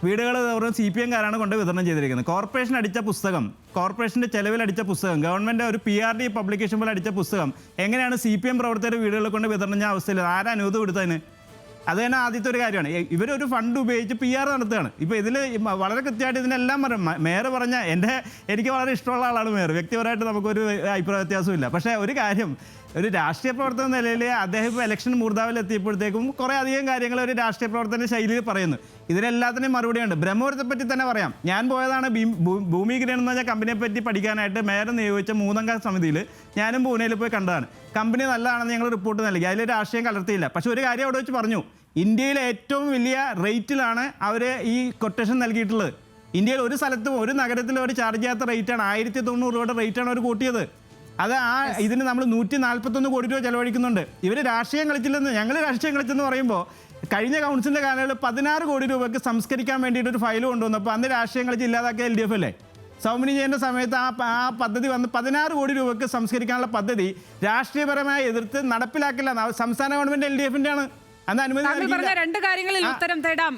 വീടുകൾ തോറും CPM-കാരാണ് കൊണ്ട് വിതരണം ചെയ്തിരിക്കുന്നത്. കോർപ്പറേഷൻ അടിച്ച പുസ്തകം, കോർപ്പറേഷൻ്റെ ചെലവിൽ അടിച്ച പുസ്തകം, ഗവൺമെൻറ് ഒരു PRD പബ്ലിക്കേഷൻ പോലെ അടിച്ച പുസ്തകം എങ്ങനെയാണ് CPM പ്രവർത്തകർ വീടുകളിൽ കൊണ്ട് വിതരണം ചെയ്യുന്ന അവസ്ഥയിൽ ആരാ അനുമതി കൊടുത്തതിന്? അത് തന്നെ ആദ്യത്തെ ഒരു കാര്യമാണ്. ഇവരൊരു ഫണ്ട് ഉപയോഗിച്ച് PR നടത്തുകയാണ്. ഇപ്പോൾ ഇതിൽ വളരെ കൃത്യമായിട്ട് ഇതിനെല്ലാം പറയും. മേയർ പറഞ്ഞ എനിക്ക് വളരെ ഇഷ്ടമുള്ള ആളാണ് മേയർ. വ്യക്തിപരമായിട്ട് നമുക്കൊരു അഭിപ്രായ വ്യത്യാസമില്ല. പക്ഷേ ഒരു കാര്യം, ഒരു രാഷ്ട്രീയ പ്രവർത്തന നിലയിൽ അദ്ദേഹം ഇപ്പോൾ ഇലക്ഷൻ മൂർധാവിൽ എത്തിയപ്പോഴത്തേക്കും കുറേ അധികം കാര്യങ്ങൾ ഒരു രാഷ്ട്രീയ പ്രവർത്തന ശൈലിയിൽ പറയുന്നു. ഇതിനെല്ലാത്തിനും മറുപടിയുണ്ട്. ബ്രഹ്മപുരത്തെ പറ്റി തന്നെ പറയാം. ഞാൻ പോയതാണ് ഭൂമി ഗ്രീൻ എന്ന് പറഞ്ഞ കമ്പനിയെ പറ്റി പഠിക്കാനായിട്ട്. മേയർ നിയോഗിച്ച 3-അംഗ സമിതിയിൽ ഞാനും പൂനെയിൽ പോയി കണ്ടതാണ്. കമ്പനി നല്ലതാണെന്ന് ഞങ്ങൾ റിപ്പോർട്ട് നൽകി. അതിൽ രാഷ്ട്രീയം കലർത്തിയില്ല. പക്ഷേ ഒരു കാര്യം അവിടെ വെച്ച് പറഞ്ഞു, ഇന്ത്യയിലെ ഏറ്റവും വലിയ റേറ്റിലാണ് അവർ ഈ കൊട്ടേഷൻ നൽകിയിട്ടുള്ളത്. ഇന്ത്യയിൽ ഒരു സ്ഥലത്തും ഒരു നഗരത്തിലും അവർ ചാർജ് ചെയ്യാത്ത റേറ്റാണ്. 1090 രൂപയുടെ റേറ്റാണ് അവർ കൂട്ടിയത്. അത് ഇതിന് നമ്മൾ 141 കോടി രൂപ ചെലവഴിക്കുന്നുണ്ട്. ഇവർ രാഷ്ട്രീയം കളിച്ചില്ലെന്ന്, ഞങ്ങൾ രാഷ്ട്രീയം കളിച്ചെന്ന് പറയുമ്പോൾ കഴിഞ്ഞ കൗൺസിലിൻ്റെ കാലങ്ങളിൽ 16 കോടി രൂപയ്ക്ക് സംസ്കരിക്കാൻ വേണ്ടിയിട്ട് ഒരു ഫയൽ കൊണ്ടുവന്നപ്പോൾ അന്ന് രാഷ്ട്രീയം കളിച്ച് ഇല്ലാതാക്കിയ LDF അല്ലേ? സൗമിനി ജയൻ്റെ സമയത്ത് ആ പദ്ധതി വന്ന് 16 കോടി രൂപയ്ക്ക് സംസ്കരിക്കാനുള്ള പദ്ധതി രാഷ്ട്രീയപരമായി എതിർത്ത് നടപ്പിലാക്കില്ല. സംസ്ഥാന ഗവൺമെൻറ് LDF-ൻ്റെ ആണ്. അന്ന് അനുമതി താങ്കൾ പറഞ്ഞ നൽകിയില്ല. രണ്ട് കാര്യങ്ങളിൽ ഉത്തരം തേടാം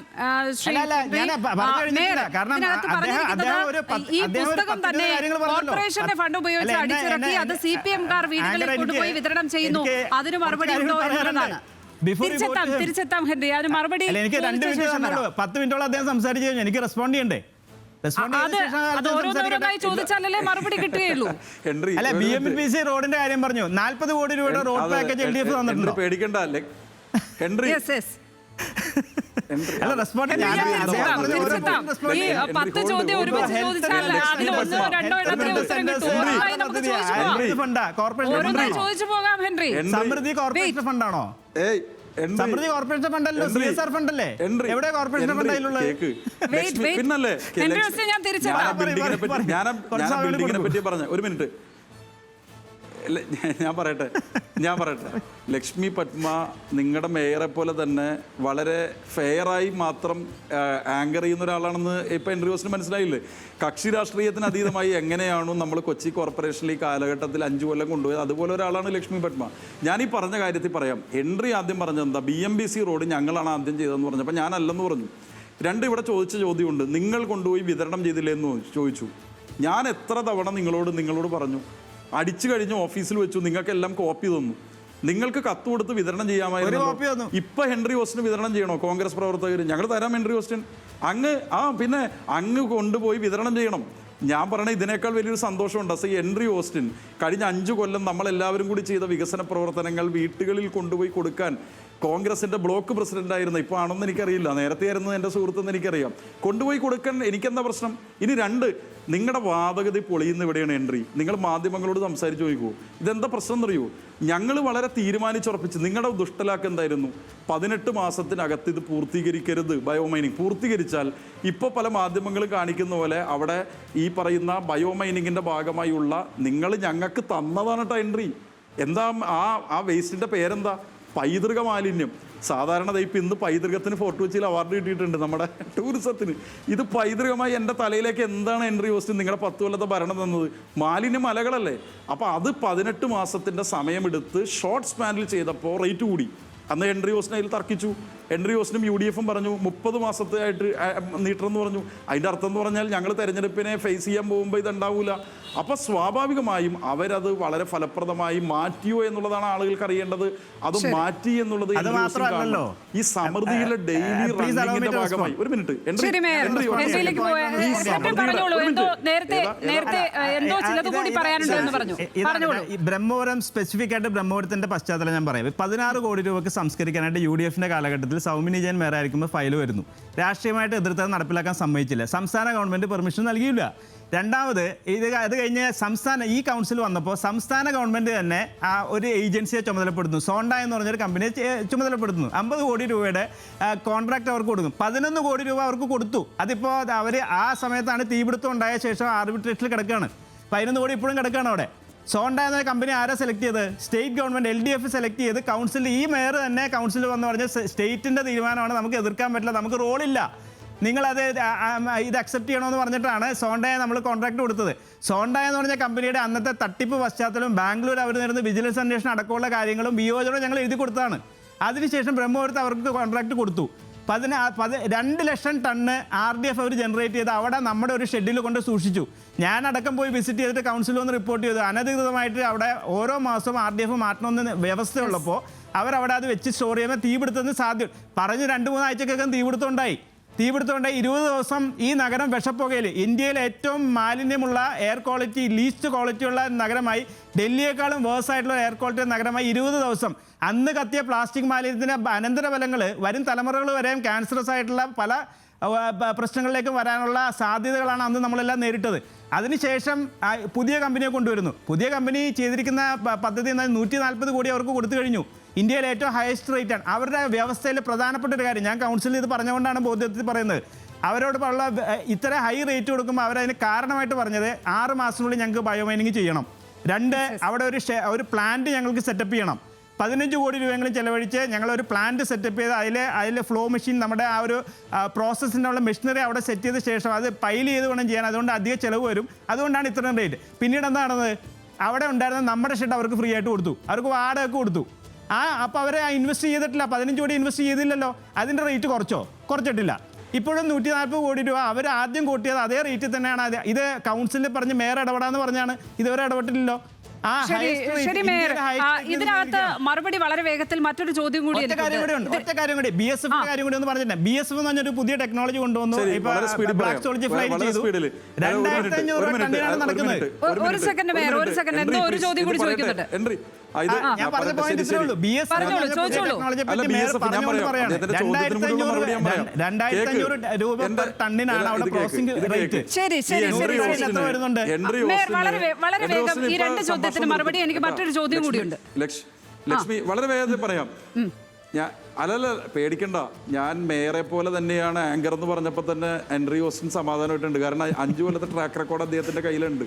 ശ്രീ അല്ല, ഞാൻ പറഞ്ഞു കഴിഞ്ഞിട്ടില്ല. കാരണം ഇതിനകത്ത് പറഞ്ഞിരിക്കുന്നത് ഈ പുസ്തകം തന്നെ കോർപ്പറേഷന്റെ ഫണ്ട് ഉപയോഗിച്ച് അടിച്ചിറക്കി അത് CPM-കാർ വീടുകളിൽ കൊണ്ടുപോയി വിതരണം ചെയ്യുന്നു, അതിന് മറുപടി ഉണ്ടോ എന്നുള്ളതാണ്. തിരിച്ചെത്താം ഹെൻറി, അതിന് മറുപടി എനിക്ക് 2 മിനിറ്റ് 10 മിനിറ്റോളം അദ്ദേഹം സംസാരിച്ചു കഴിഞ്ഞു. എനിക്ക് റെസ്പോണ്ട് ചെയ്യണ്ടേ? അത് ഓരോന്നോരോന്നായി ചോദിച്ചാലല്ലേ മറുപടി കിട്ടുകയുള്ളൂ. അല്ല, BMPC റോഡിന്റെ കാര്യം പറഞ്ഞു. 40 കോടി രൂപയുടെ റോഡ് പാക്കേജ് LDF തന്നിട്ടുണ്ടോ? പേടിക്കണ്ട ഹെൻറി. അല്ല, റെസ്പോണ്ട് ഈ 10 ചോദ്യം ഒരുമിച്ച് ചോദിച്ചാൽ അതിൽ ഒന്നോ രണ്ടോ എണ്ണത്തിലെ ഉത്തരം കിട്ടും. ഓരോന്നായി നമുക്ക് ചോദിച്ചു പോകാം ഹെൻറി. സമൃദ്ധി കോർപ്പറേഷൻ ഫണ്ടാണോ? സമൃദ്ധി കോർപ്പറേഷൻ ഫണ്ടല്ലോ, CSR ഫണ്ടല്ലേ? എവിടെ കോർപ്പറേഷൻ ഫണ്ട് അതിലുള്ളത്? ഞാൻ തിരിച്ചെത്താം. പറ്റി പറഞ്ഞ ഒരു മിനിറ്റ് ഞാൻ പറയട്ടെ. ലക്ഷ്മി പത്മ നിങ്ങളുടെ മേയറെ പോലെ തന്നെ വളരെ ഫെയറായി മാത്രം ആങ്കർ ചെയ്യുന്ന ഒരാളാണെന്ന് ഇപ്പം ഹെൻറി റോസിന് മനസ്സിലായില്ലേ? കക്ഷി രാഷ്ട്രീയത്തിന് അതീതമായി എങ്ങനെയാണോ നമ്മൾ കൊച്ചി കോർപ്പറേഷനിൽ ഈ കാലഘട്ടത്തിൽ 5 കൊല്ലം കൊണ്ടുപോയത്, അതുപോലെ ഒരാളാണ് ലക്ഷ്മി പത്മ. ഞാൻ ഈ പറഞ്ഞ കാര്യത്തിൽ പറയാം. ഹെൻറി ആദ്യം പറഞ്ഞത് എന്താ, BMPC റോഡ് ഞങ്ങളാണ് ആദ്യം ചെയ്തതെന്ന് പറഞ്ഞപ്പോൾ ഞാനല്ലെന്ന് പറഞ്ഞു. ഇവിടെ ചോദിച്ച ചോദ്യമുണ്ട്, നിങ്ങൾ കൊണ്ടുപോയി വിതരണം ചെയ്തില്ലേ എന്ന് ചോദിച്ചു. ഞാൻ എത്ര തവണ നിങ്ങളോട് പറഞ്ഞു, അടിച്ചു കഴിഞ്ഞ് ഓഫീസിൽ വെച്ചു, നിങ്ങൾക്കെല്ലാം കോപ്പി തന്നു, നിങ്ങൾക്ക് കത്ത് കൊടുത്ത് വിതരണം ചെയ്യാമായിരുന്നു. ഇപ്പൊ ഹെൻറി ഓസ്റ്റിന് വിതരണം ചെയ്യണോ കോൺഗ്രസ് പ്രവർത്തകർ? ഞങ്ങൾ തരാം ഹെൻറി ഓസ്റ്റിൻ. പിന്നെ അങ്ങ് കൊണ്ടുപോയി വിതരണം ചെയ്യണം. ഞാൻ പറയണ ഇതിനേക്കാൾ വലിയൊരു സന്തോഷമുണ്ട്. ഹെൻറി ഓസ്റ്റിൻ കഴിഞ്ഞ 5 കൊല്ലം നമ്മളെല്ലാവരും കൂടി ചെയ്ത വികസന പ്രവർത്തനങ്ങൾ വീട്ടുകളിൽ കൊണ്ടുപോയി കൊടുക്കാൻ കോൺഗ്രസിന്റെ ബ്ലോക്ക് പ്രസിഡന്റ് ആയിരുന്നു. ഇപ്പോൾ ആണെന്ന് എനിക്കറിയില്ല, നേരത്തെ ആയിരുന്നു എൻ്റെ സുഹൃത്തെന്ന് എനിക്കറിയാം. കൊണ്ടുപോയി കൊടുക്കാൻ എനിക്കെന്താ പ്രശ്നം? ഇനി 2, നിങ്ങളുടെ വാദഗതി പൊളിയുന്ന ഇവിടെയാണ് ഹെൻറി. നിങ്ങൾ മാധ്യമങ്ങളോട് സംസാരിച്ച് ചോദിക്കുമോ ഇതെന്താ പ്രശ്നം എന്നറിയോ? ഞങ്ങൾ വളരെ തീരുമാനിച്ചുറപ്പിച്ച്, നിങ്ങളുടെ ദുഷ്ടലാക്ക് എന്തായിരുന്നു? 18 മാസത്തിനകത്ത് ഇത് പൂർത്തീകരിക്കരുത്. ബയോമൈനിങ് പൂർത്തീകരിച്ചാൽ ഇപ്പോൾ പല മാധ്യമങ്ങളും കാണിക്കുന്ന പോലെ അവിടെ ഈ പറയുന്ന ബയോമൈനിങ്ങിൻ്റെ ഭാഗമായുള്ള നിങ്ങൾ ഞങ്ങൾക്ക് തന്നതാണ് കേട്ടോ ഹെൻറി. എന്താ ആ വേസ്റ്റിൻ്റെ പേരെന്താ? പൈതൃക മാലിന്യം. സാധാരണ ഇപ്പം ഇന്ന് പൈതൃകത്തിന് ഫോർട്ട് കൊച്ചിയിൽ അവാർഡ് കിട്ടിയിട്ടുണ്ട് നമ്മുടെ ടൂറിസത്തിന്. ഇത് പൈതൃകമായി എൻ്റെ തലയിലേക്ക് എന്താണ് ഹെൻറി ഓസ്റ്റിൻ നിങ്ങളുടെ 10 കൊല്ലത്തെ ഭരണം തന്നത്? മാലിന്യ മലകളല്ലേ? അപ്പോൾ അത് 18 മാസത്തിൻ്റെ സമയമെടുത്ത് ഷോർട്ട് സ്പാനിൽ ചെയ്തപ്പോൾ റേറ്റ് കൂടി. അന്ന് ഹെൻറി ഓസ്റ്റിൻ അതിൽ തർക്കിച്ചു. ഹെൻറി ഓസ്റ്റിനും UDF-ഉം പറഞ്ഞു 30 മാസത്തായിട്ട് നീട്ടണമെന്ന് പറഞ്ഞു. അതിൻ്റെ അർത്ഥം എന്ന് പറഞ്ഞാൽ ഞങ്ങൾ തെരഞ്ഞെടുപ്പിനെ ഫേസ് ചെയ്യാൻ പോകുമ്പോൾ ഇതുണ്ടാവില്ല. അപ്പോൾ സ്വാഭാവികമായും അവരത് വളരെ ഫലപ്രദമായി മാറ്റിയോ എന്നുള്ളതാണ് ആളുകൾക്ക് അറിയേണ്ടത്. അത് മാറ്റി എന്നുള്ളത് ഈ സമൃദ്ധിയിലെ ഡെയിലി റണ്ണിങ്ങിന്റെ ഭാഗമായി. ഒരു മിനിറ്റ് ബ്രഹ്മപുരം സ്പെസിഫിക് ആയിട്ട് ബ്രഹ്മപുരത്തിന്റെ പശ്ചാത്തലം ഞാൻ പറയാം. 16 കോടി രൂപയ്ക്ക് സംസ്കരിക്കാനായിട്ട് UDF-ന്റെ കാലഘട്ടത്തിൽ സൗമിനി ജയൻ മേയറായിരിക്കുമ്പോൾ ഫയൽ വരുന്നു. രാഷ്ട്രീയമായിട്ട് എതിർത്തത് നടപ്പിലാക്കാൻ സമ്മതിച്ചില്ല. സംസ്ഥാന ഗവൺമെന്റ് പെർമിഷൻ നൽകിയില്ല. രണ്ടാമത് അത് കഴിഞ്ഞ് ഈ കൗൺസിൽ വന്നപ്പോൾ സംസ്ഥാന ഗവൺമെന്റ് തന്നെ ഒരു ഏജൻസിയെ ചുമതലപ്പെടുത്തുന്നു. സോണ്ട എന്ന് പറഞ്ഞൊരു കമ്പനിയെ ചുമതലപ്പെടുത്തുന്നു. 50 കോടി രൂപയുടെ കോൺട്രാക്ട് അവർക്ക് കൊടുക്കും. 11 കോടി രൂപ അവർക്ക് കൊടുത്തു. അതിപ്പോൾ അവർ ആ സമയത്താണ് തീപിടുത്തം ഉണ്ടായ ശേഷം ആർബിട്രേഷനിൽ കിടക്കുകയാണ്. 11 കോടി ഇപ്പോഴും കിടക്കുകയാണ് അവിടെ. സോണ്ട എന്ന കമ്പനി ആരാ സെലക്ട് ചെയ്ത്? സ്റ്റേറ്റ് ഗവൺമെന്റ് LDF സെലക്ട് ചെയ്ത് കൗൺസിൽ ഈ മേയർ തന്നെ കൗൺസിൽ വന്ന് പറഞ്ഞ് സ്റ്റേറ്റിന്റെ തീരുമാനമാണ്, നമുക്ക് എതിർക്കാൻ പറ്റില്ല, നമുക്ക് റോളില്ല, നിങ്ങളത് ഇത് അക്സെപ്റ്റ് ചെയ്യണമെന്ന് പറഞ്ഞിട്ടാണ് സോണ്ടയെ നമ്മൾ കോൺട്രാക്ട് കൊടുത്തത്. സോണ്ട എന്ന് പറഞ്ഞ കമ്പനിയുടെ അന്നത്തെ തട്ടിപ്പ് പശ്ചാത്തലവും ബാംഗ്ലൂർ അവർ നേരുന്ന വിജിലൻസ് അന്വേഷണം അടക്കമുള്ള കാര്യങ്ങളും വിയോജനവും ഞങ്ങൾ എഴുതി കൊടുത്തതാണ്. അതിനുശേഷം ബ്രഹ്മപുരത്ത് അവർക്ക് കോൺട്രാക്ട് കൊടുത്തു. 2 ലക്ഷം ടണ്ണ് RDF അവർ ജനറേറ്റ് ചെയ്ത് അവിടെ നമ്മുടെ ഒരു ഷെഡിൽ കൊണ്ട് സൂക്ഷിച്ചു. ഞാനടക്കം പോയി വിസിറ്റ് ചെയ്തിട്ട് കൗൺസിൽ വന്ന് റിപ്പോർട്ട് ചെയ്തു. അനധികൃതമായിട്ട് അവിടെ ഓരോ മാസവും RDF മാറ്റണമെന്ന് വ്യവസ്ഥയുള്ളപ്പോൾ അവരവിടെ അത് വെച്ച് സ്റ്റോർ ചെയ്യുമ്പോൾ തീപിടുത്തത്തിന് സാധ്യത പറഞ്ഞ് 2-3 ആഴ്ചക്കകം തീപിടുത്തം ഉണ്ടായി. 20 ദിവസം ഈ നഗരം വിഷപ്പുകയിൽ ഇന്ത്യയിലെ ഏറ്റവും മാലിന്യമുള്ള എയർ ക്വാളിറ്റി, ലീസ്റ്റ് ക്വാളിറ്റിയുള്ള നഗരമായി, ഡൽഹിയേക്കാളും വേഴ്സ് ആയിട്ടുള്ള എയർ ക്വാളിറ്റി നഗരമായി 20 ദിവസം. അന്ന് കത്തിയ പ്ലാസ്റ്റിക് മാലിന്യത്തിൻ്റെ അനന്തരഫലങ്ങൾ വരും തലമുറകൾ വരെയും ക്യാൻസറസ് ആയിട്ടുള്ള പല പ്രശ്നങ്ങളിലേക്കും വരാനുള്ള സാധ്യതകളാണ് അന്ന് നമ്മളെല്ലാം നേരിട്ടത്. അതിനുശേഷം പുതിയ കമ്പനിയെ കൊണ്ടുവരുന്നു. പുതിയ കമ്പനി ചെയ്തിരിക്കുന്ന പദ്ധതി 140 കോടി അവർക്ക് കൊടുത്തു കഴിഞ്ഞു. ഇന്ത്യയിലെ ഏറ്റവും ഹയസ്റ്റ് റേറ്റാണ്. അവരുടെ വ്യവസ്ഥയിൽ പ്രധാനപ്പെട്ട ഒരു കാര്യം, ഞാൻ കൗൺസിലിൽ ഇത് പറഞ്ഞുകൊണ്ടാണ് ബോധ്യത്തിൽ പറയുന്നത്, അവരോട് ഉള്ള ഇത്ര ഹൈ റേറ്റ് കൊടുക്കുമ്പോൾ അവരതിന് കാരണമായിട്ട് പറഞ്ഞത് 6 മാസത്തിനുള്ളിൽ ഞങ്ങൾക്ക് ബയോമൈനിങ് ചെയ്യണം. 2, അവിടെ ഒരു പ്ലാന്റ് ഞങ്ങൾക്ക് സെറ്റപ്പ് ചെയ്യണം. 15 കോടി രൂപയെങ്കിലും ചിലവഴിച്ച് ഞങ്ങളൊരു പ്ലാന്റ് സെറ്റപ്പ് ചെയ്ത് അതിൽ ഫ്ലോ മെഷീൻ, നമ്മുടെ ആ ഒരു പ്രോസസ്സിൻ്റെ ഉള്ള മെഷീനറി അവിടെ സെറ്റ് ചെയ്ത ശേഷം അത് പൈൽ ചെയ്ത് വേണം ചെയ്യാൻ. അതുകൊണ്ട് അധികം ചിലവ് വരും. അതുകൊണ്ടാണ് ഇത്രയും റേറ്റ്. പിന്നീട് എന്താണത്, അവിടെ ഉണ്ടായിരുന്ന നമ്മുടെ ഷെഡ് അവർക്ക് ഫ്രീ ആയിട്ട് കൊടുത്തു, അവർക്ക് വാടക കൊടുത്തു. അപ്പോൾ അവരെ ഇൻവെസ്റ്റ് ചെയ്തിട്ടില്ല, 15 കോടി ഇൻവെസ്റ്റ് ചെയ്തില്ലല്ലോ, അതിൻ്റെ റേറ്റ് കുറച്ചിട്ടില്ല. ഇപ്പോഴും 140 കോടി രൂപ അവർ ആദ്യം കൂട്ടിയത് അതേ റേറ്റിൽ തന്നെയാണ്. ഇത് കൗൺസിലിൽ പറഞ്ഞ് മേയർ ഇടപെടാന്ന് പറഞ്ഞാണ്, ഇതുവരെ ഇടപെട്ടില്ലല്ലോ. ശരി മേയർ, ഇതിനകത്ത് മറുപടി വളരെ വേഗത്തിൽ മറ്റൊരു ചോദ്യം കൂടി ഒറ്റ കാര്യം കൂടി BSF കാര്യം കൂടി ഒന്ന് പറഞ്ഞിട്ടുണ്ട്. BSF എന്ന് പറഞ്ഞൊരു പുതിയ ടെക്നോളജി കൊണ്ടുവന്നു. ബ്ലാക്ക് സോൾജ് ഫ്ലൈ ചെയ്തു. 2500 ടണ്ണിനാണ് നടക്കുന്നത്. ഒരു സെക്കൻഡ് മേയർ, ഒരു സെക്കൻഡ്, എന്തോ ഒരു ചോദ്യം കൂടി ചോദിക്കുന്നുണ്ട്. ഞാൻ പറഞ്ഞ പോയിന്റ് ഇത്രേ ഉള്ളൂ. ടെക്നോളജിയെ പറ്റി മേയർ പറഞ്ഞുകൊണ്ട് പറയാണ് 2500 രൂപ പെർ ടണ്ണിനാണ് അവിടെ ക്രോസിംഗ് റേറ്റ്. ശരി ശരി ശരി എത്ര വരുന്നുണ്ട്? മേയർ, വളരെ വേഗം ഈ രണ്ട് ചോദ്യത്തിന് മറുപടി. എനിക്ക് മറ്റൊരു ചോദ്യം കൂടിയുണ്ട്. ലക്ഷ്മി, വളരെ വേഗത്തിൽ പറയാം. അല്ലല്ല, പേടിക്കണ്ട. ഞാൻ മേയറെ പോലെ തന്നെയാണ് ആങ്കർ എന്ന് പറഞ്ഞപ്പോൾ തന്നെ ഹെൻറി ഓസ്റ്റിൻ സമാധാനമായിട്ടുണ്ട്. കാരണം 5 കൊല്ലത്തെ ട്രാക്ക് റെക്കോർഡ് അദ്ദേഹത്തിൻ്റെ കയ്യിലുണ്ട്.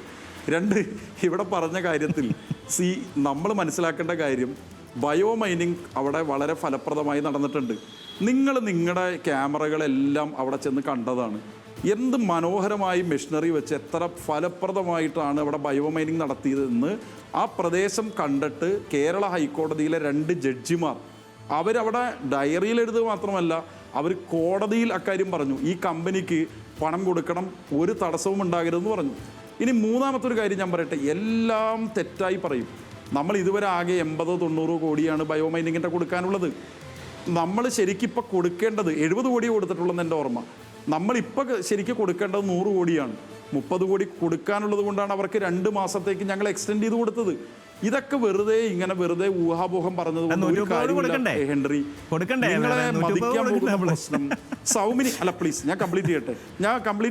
ഇവിടെ പറഞ്ഞ കാര്യത്തിൽ നമ്മൾ മനസ്സിലാക്കേണ്ട കാര്യം, ബയോ മൈനിങ് അവിടെ വളരെ ഫലപ്രദമായി നടന്നിട്ടുണ്ട്. നിങ്ങളുടെ ക്യാമറകളെല്ലാം അവിടെ ചെന്ന് കണ്ടതാണ്. എന്ത് മനോഹരമായി മെഷീനറി വെച്ച് എത്ര ഫലപ്രദമായിട്ടാണ് അവിടെ ബയോ മൈനിങ് നടത്തിയതെന്ന് ആ പ്രദേശം കണ്ടിട്ട് കേരള ഹൈക്കോടതിയിലെ 2 ജഡ്ജിമാർ അവരവിടെ ഡയറിയിൽ എഴുതുക മാത്രമല്ല, അവർ കോടതിയിൽ അക്കാര്യം പറഞ്ഞു. ഈ കമ്പനിക്ക് പണം കൊടുക്കണം, ഒരു തടസ്സവും ഉണ്ടാകരുതെന്ന് പറഞ്ഞു. ഇനി മൂന്നാമത്തെ ഒരു കാര്യം ഞാൻ പറയട്ടെ, എല്ലാം തെറ്റായി പറയും. നമ്മൾ ഇതുവരെ ആകെ 80-90 കോടിയാണ് ബയോ മൈനിങ്ങിൻ്റെ കൊടുക്കാനുള്ളത്. നമ്മൾ ശരിക്കും ഇപ്പം കൊടുക്കേണ്ടത് 70 കോടി കൊടുത്തിട്ടുള്ളതെന്ന് എൻ്റെ ഓർമ്മ. നമ്മളിപ്പോൾ ശരിക്കും കൊടുക്കേണ്ടത് 100 കോടിയാണ്. 30 കോടി കൊടുക്കാനുള്ളത് കൊണ്ടാണ് അവർക്ക് 2 മാസത്തേക്ക് ഞങ്ങൾ എക്സ്റ്റെൻഡ് ചെയ്ത് കൊടുത്തത്. ഇതൊക്കെ വെറുതെ ഊഹാപോഹം പറഞ്ഞത് ഹെൻറി. നിങ്ങളെ മതിക്കാൻ പോകുന്ന പ്രശ്നം സൗമിനി അല്ല, പ്ലീസ് ഞാൻ കംപ്ലീറ്റ്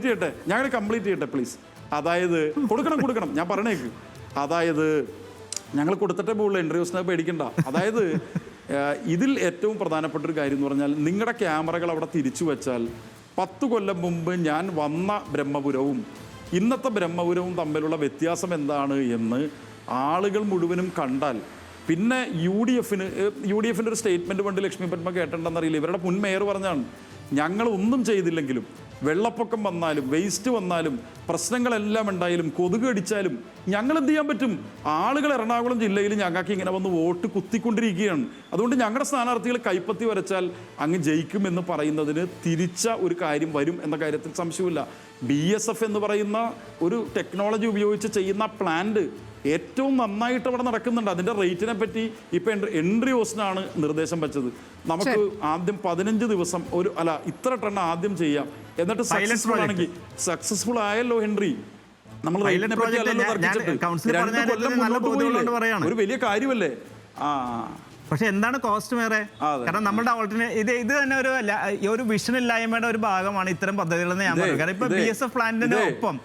ചെയ്യട്ടെ പ്ലീസ്. അതായത് കൊടുക്കണം ഞാൻ പറഞ്ഞേക്ക്. അതായത് ഞങ്ങൾ കൊടുത്തിട്ടേ പോകുള്ളൂ, ഹെൻറി ഓസ്റ്റിനെ പേടിക്കണ്ട. അതായത് ഇതിൽ ഏറ്റവും പ്രധാനപ്പെട്ട ഒരു കാര്യം എന്ന് പറഞ്ഞാൽ, നിങ്ങളുടെ ക്യാമറകൾ അവിടെ തിരിച്ചു വെച്ചാൽ 10 കൊല്ലം മുമ്പ് ഞാൻ വന്ന ബ്രഹ്മപുരവും ഇന്നത്തെ ബ്രഹ്മപുരവും തമ്മിലുള്ള വ്യത്യാസം എന്താണ് എന്ന് ആളുകൾ മുഴുവനും കണ്ടാൽ പിന്നെ യു ഡി എഫിൻ്റെ ഒരു സ്റ്റേറ്റ്മെൻറ്റ് പണ്ട് ലക്ഷ്മി പത്മ കേട്ടിട്ടുണ്ടെന്നറിയില്ല. ഇവരുടെ മുൻ മേയർ പറഞ്ഞാണ്, ഞങ്ങൾ ഒന്നും ചെയ്തില്ലെങ്കിലും വെള്ളപ്പൊക്കം വന്നാലും വേസ്റ്റ് വന്നാലും പ്രശ്നങ്ങളെല്ലാം ഉണ്ടായാലും കൊതുക് അടിച്ചാലും ഞങ്ങൾ എന്ത് ചെയ്യാൻ പറ്റും? ആളുകൾ എറണാകുളം ജില്ലയിൽ ഞങ്ങൾക്ക് ഇങ്ങനെ വന്ന് വോട്ട് കുത്തിക്കൊണ്ടിരിക്കുകയാണ്. അതുകൊണ്ട് ഞങ്ങളുടെ സ്ഥാനാർത്ഥികൾ കൈപ്പത്തി വരച്ചാൽ അങ്ങ് ജയിക്കുമെന്ന് പറയുന്നതിന് തിരിച്ച ഒരു കാര്യം വരും എന്ന കാര്യത്തിൽ സംശയമില്ല. BSF എന്ന് പറയുന്ന ഒരു ടെക്നോളജി ഉപയോഗിച്ച് ചെയ്യുന്ന പ്ലാന്റ് ഏറ്റവും നന്നായിട്ട് അവിടെ നടക്കുന്നുണ്ട്. അതിൻ്റെ റേറ്റിനെ പറ്റി ഇപ്പം ഹെൻറി ഓസ്റ്റിനാണ് നിർദ്ദേശം വെച്ചത്. നമുക്ക് ആദ്യം 15 ദിവസം ഇത്ര ടൺ ആദ്യം ചെയ്യാം, എന്നിട്ട് സക്സസ്ഫുൾ ആണെങ്കിൽ സക്സസ്ഫുൾ ആയല്ലോ ഹെൻറി. നമ്മൾ റേറ്റിനെ പറ്റി അല്ലല്ലോ തർക്കിച്ചിട്ട് 2 കൊല്ലം ഒരു വലിയ കാര്യമല്ലേ. പക്ഷെ എന്താണ് കോസ്റ്റ് വേറെ? കാരണം നമ്മുടെ ഇത് തന്നെ ഒരു വിഷൻ ഇല്ലായ്മയുടെ ഒരു ഭാഗമാണ് ഇത്തരം പദ്ധതികളെന്ന് ഞാൻ പറയും. കാരണം ഇപ്പൊ BSF പ്ലാന്റിന് ഒപ്പം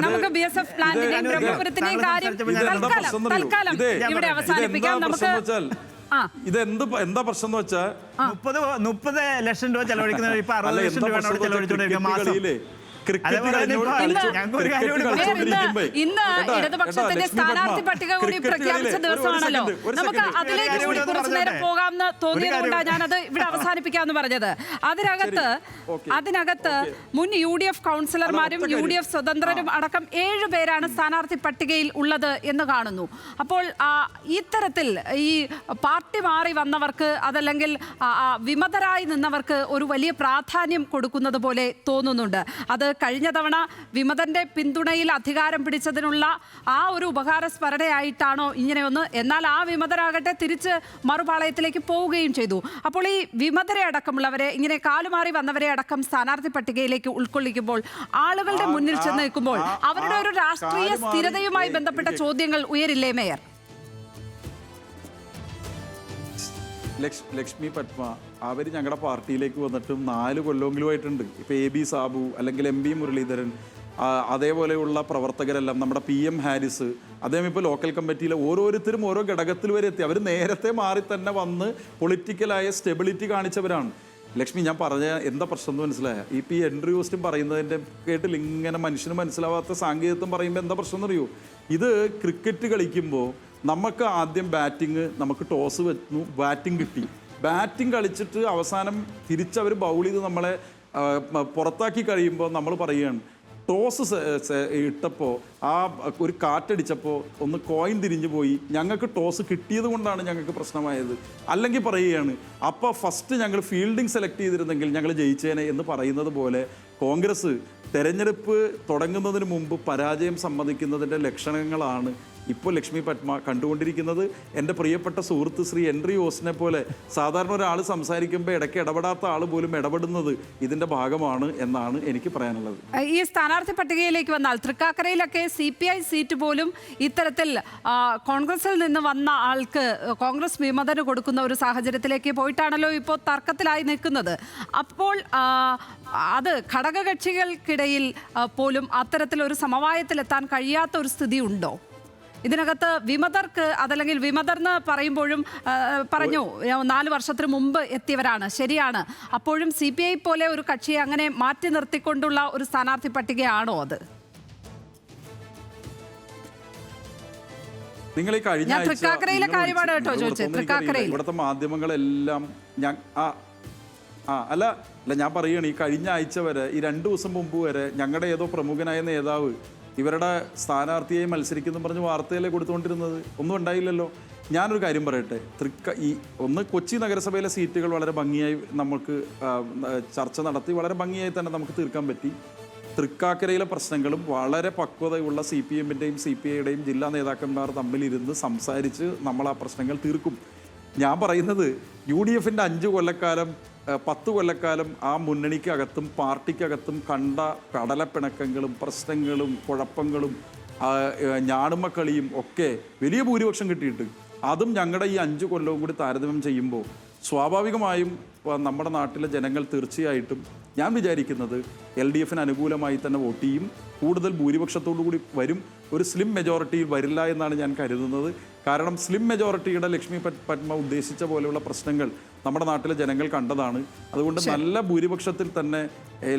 നമുക്ക് BSF പ്ലാന്റിന്റെയും ബ്രഹ്മപുരത്തിന്റെയും കാര്യം തൽക്കാലം ഇവിടെ അവസാനിപ്പിക്കാം. നമുക്ക് എന്താ പ്രശ്നം എന്ന് വെച്ചാൽ 30 ലക്ഷം രൂപ ചെലവഴിക്കുന്ന ഇപ്പൊ 60 ലക്ഷം രൂപ ചെലവഴിച്ചുകൊണ്ടിരിക്കുന്ന മാസം. ഇന്ന് ഇടതുപക്ഷത്തിന്റെ സ്ഥാനാർത്ഥി പട്ടിക കൂടി പ്രഖ്യാപിച്ച ദിവസമാണല്ലോ. നമുക്ക് അതിലേക്ക് കൂടി കുറച്ചു നേരം പോകാമെന്ന് തോന്നിയതുകൊണ്ടാണ് ഞാനത് ഇവിടെ അവസാനിപ്പിക്കാമെന്ന് പറഞ്ഞത്. അതിനകത്ത് മുൻ UDF കൗൺസിലർമാരും UDF സ്വതന്ത്രരും അടക്കം 7 പേരാണ് സ്ഥാനാർത്ഥി പട്ടികയിൽ ഉള്ളത് എന്ന് കാണുന്നു. അപ്പോൾ ഇത്തരത്തിൽ ഈ പാർട്ടി മാറി വന്നവർക്ക് അതല്ലെങ്കിൽ വിമതരായി നിന്നവർക്ക് ഒരു വലിയ പ്രാധാന്യം കൊടുക്കുന്നത് പോലെ തോന്നുന്നുണ്ട്. അത് കഴിഞ്ഞ തവണ വിമതന്റെ പിന്തുണയിൽ അധികാരം പിടിച്ചതിനുള്ള ആ ഒരു ഉപകാര സ്മരണയായിട്ടാണോ ഇങ്ങനെയൊന്ന്? എന്നാൽ ആ വിമതരാകട്ടെ തിരിച്ച് മറുപാളയത്തിലേക്ക് പോവുകയും ചെയ്തു. അപ്പോൾ ഈ വിമതരെ അടക്കമുള്ളവരെ, ഇങ്ങനെ കാലുമാറി വന്നവരെ അടക്കം സ്ഥാനാർത്ഥി പട്ടികയിലേക്ക് ഉൾക്കൊള്ളിക്കുമ്പോൾ, ആളുകളുടെ മുന്നിൽ ചെന്ന് നിൽക്കുമ്പോൾ അവരുടെ ഒരു രാഷ്ട്രീയ സ്ഥിരതയുമായി ബന്ധപ്പെട്ട ചോദ്യങ്ങൾ ഉയരില്ലേ മേയർ? ലക്ഷ്മി പത്മ അവർ ഞങ്ങളുടെ പാർട്ടിയിലേക്ക് വന്നിട്ടും 4 കൊല്ലമെങ്കിലുമായിട്ടുണ്ട്. ഇപ്പോൾ AB സാബു അല്ലെങ്കിൽ MB മുരളീധരൻ, അതേപോലെയുള്ള പ്രവർത്തകരെല്ലാം, നമ്മുടെ PM ഹാരിസ്, അദ്ദേഹം ഇപ്പോൾ ലോക്കൽ കമ്മിറ്റിയിലെ ഓരോരുത്തരും ഓരോ ഘടകത്തിൽ വരെ എത്തി. അവർ നേരത്തെ മാറി തന്നെ വന്ന് പൊളിറ്റിക്കലായ സ്റ്റെബിലിറ്റി കാണിച്ചവരാണ്. ലക്ഷ്മി, ഞാൻ പറഞ്ഞ എന്താ പ്രശ്നം എന്ന് മനസ്സിലായ? ഇപ്പം ഈ ഹെൻറി ഓസ്റ്റിൻ പറയുന്നതിൻ്റെ കേട്ടിൽ ഇങ്ങനെ മനുഷ്യന് മനസ്സിലാവാത്ത സാങ്കേതികത്വം പറയുമ്പോൾ എന്താ പ്രശ്നം എന്നറിയോ? ഇത് ക്രിക്കറ്റ് കളിക്കുമ്പോൾ നമുക്ക് ആദ്യം ബാറ്റിങ്, നമുക്ക് ടോസ് വെച്ചു, ബാറ്റിംഗ് കിട്ടി. ബാറ്റിംഗ് കളിച്ചിട്ട് അവസാനം തിരിച്ചവർ ബൗൾ ചെയ്ത് നമ്മളെ പുറത്താക്കി കഴിയുമ്പോൾ നമ്മൾ പറയുകയാണ് ടോസ് ഇട്ടപ്പോൾ ആ ഒരു കാറ്റടിച്ചപ്പോൾ ഒന്ന് കോയിൻ തിരിഞ്ഞു പോയി, ഞങ്ങൾക്ക് ടോസ് കിട്ടിയത് കൊണ്ടാണ് ഞങ്ങൾക്ക് പ്രശ്നമായത്. അല്ലെങ്കിൽ പറയുകയാണ് അപ്പോൾ ഫസ്റ്റ് ഞങ്ങൾ ഫീൽഡിംഗ് സെലക്ട് ചെയ്തിരുന്നെങ്കിൽ ഞങ്ങൾ ജയിച്ചേനെ എന്ന് പറയുന്നത് പോലെ കോൺഗ്രസ് തെരഞ്ഞെടുപ്പ് തുടങ്ങുന്നതിന് മുമ്പ് പരാജയം സമ്മതിക്കുന്നതിൻ്റെ ലക്ഷണങ്ങളാണ് ഇപ്പോൾ ലക്ഷ്മി പത്മ കണ്ടുകൊണ്ടിരിക്കുന്നത്. എൻ്റെ പ്രിയപ്പെട്ട സുഹൃത്ത് ശ്രീ ഹെൻറി ഓസിനെ പോലെ സാധാരണ ഒരാൾ സംസാരിക്കുമ്പോൾ ഇടയ്ക്ക് ഇടപെടാത്ത ആൾ പോലും ഇടപെടുന്നത് ഇതിൻ്റെ ഭാഗമാണ് എന്നാണ് എനിക്ക് പറയാനുള്ളത്. ഈ സ്ഥാനാർത്ഥി പട്ടികയിലേക്ക് വന്നാൽ തൃക്കാക്കരയിലൊക്കെ CPI സീറ്റ് പോലും ഇത്തരത്തിൽ കോൺഗ്രസിൽ നിന്ന് വന്ന ആൾക്ക് കോൺഗ്രസ് വിമതന് കൊടുക്കുന്ന ഒരു സാഹചര്യത്തിലേക്ക് പോയിട്ടാണല്ലോ ഇപ്പോൾ തർക്കത്തിലായി നിൽക്കുന്നത്. അപ്പോൾ അത് ഘടകകക്ഷികൾക്കിടയിൽ പോലും അത്തരത്തിലൊരു സമവായത്തിലെത്താൻ കഴിയാത്ത ഒരു സ്ഥിതി ഉണ്ടോ? ഇതിനകത്ത് വിമതർക്ക് അതല്ലെങ്കിൽ വിമതർന്ന് പറയുമ്പോഴും പറഞ്ഞു 4 വർഷത്തിന് മുമ്പ് എത്തിയവരാണ്, ശരിയാണ്. അപ്പോഴും CPI പോലെ ഒരു കക്ഷിയെ അങ്ങനെ മാറ്റി നിർത്തിക്കൊണ്ടുള്ള ഒരു സ്ഥാനാർത്ഥി പട്ടികയാണോ അത്? നിങ്ങൾ ഈ കഴിഞ്ഞ ഞാൻ തൃക്കാക്കരയിലെ കാര്യമാണ് കേട്ടോ ചോദിച്ചത്. തൃക്കാക്കരയിൽ ഇവിടുത്തെ മാധ്യമങ്ങളെല്ലാം അല്ല ഞാൻ പറയുകയാണ്, ഈ കഴിഞ്ഞ ആഴ്ച വരെ, ഈ 2 ദിവസം മുമ്പ് വരെ ഞങ്ങളുടെ ഏതോ പ്രമുഖനായ നേതാവ് ഇവരുടെ സ്ഥാനാർത്ഥിയെ മത്സരിക്കുന്നു പറഞ്ഞ് വാർത്തയിലെ കൊടുത്തുകൊണ്ടിരുന്നത് ഒന്നും ഉണ്ടായില്ലല്ലോ. ഞാനൊരു കാര്യം പറയട്ടെ, കൊച്ചി നഗരസഭയിലെ സീറ്റുകൾ വളരെ ഭംഗിയായി നമുക്ക് ചർച്ച നടത്തി വളരെ ഭംഗിയായി തന്നെ നമുക്ക് തീർക്കാൻ പറ്റി. തൃക്കാക്കരയിലെ പ്രശ്നങ്ങളും വളരെ പക്വതയുള്ള CPM-ൻ്റെയും CPI-യുടെയും ജില്ലാ നേതാക്കന്മാർ തമ്മിലിരുന്ന് സംസാരിച്ച് നമ്മൾ ആ പ്രശ്നങ്ങൾ തീർക്കും. ഞാൻ പറയുന്നത് UDF-ൻ്റെ 5 കൊല്ലക്കാലം 10 കൊല്ലക്കാലം ആ മുന്നണിക്കകത്തും പാർട്ടിക്കകത്തും കണ്ട കടലപ്പിണക്കങ്ങളും പ്രശ്നങ്ങളും കുഴപ്പങ്ങളും ഞാണുമക്കളിയും ഒക്കെ വലിയ ഭൂരിപക്ഷം കിട്ടിയിട്ട് അതും ഞങ്ങളുടെ ഈ 5 കൊല്ലവും കൂടി താരതമ്യം ചെയ്യുമ്പോൾ സ്വാഭാവികമായും നമ്മുടെ നാട്ടിലെ ജനങ്ങൾ തീർച്ചയായിട്ടും ഞാൻ വിചാരിക്കുന്നത് LDF-ന് അനുകൂലമായി തന്നെ വോട്ട് ചെയ്യും, കൂടുതൽ ഭൂരിപക്ഷത്തോടു കൂടി വരും. ഒരു സ്ലിം മെജോറിറ്റിയിൽ വരില്ല എന്നാണ് ഞാൻ കരുതുന്നത്. കാരണം സ്ലിം മെജോറിറ്റിയുടെ ലക്ഷ്മി പത്മ ഉദ്ദേശിച്ച പോലെയുള്ള പ്രശ്നങ്ങൾ നമ്മുടെ നാട്ടിലെ ജനങ്ങൾ കണ്ടതാണ്. അതുകൊണ്ട് നല്ല ഭൂരിപക്ഷത്തിൽ തന്നെ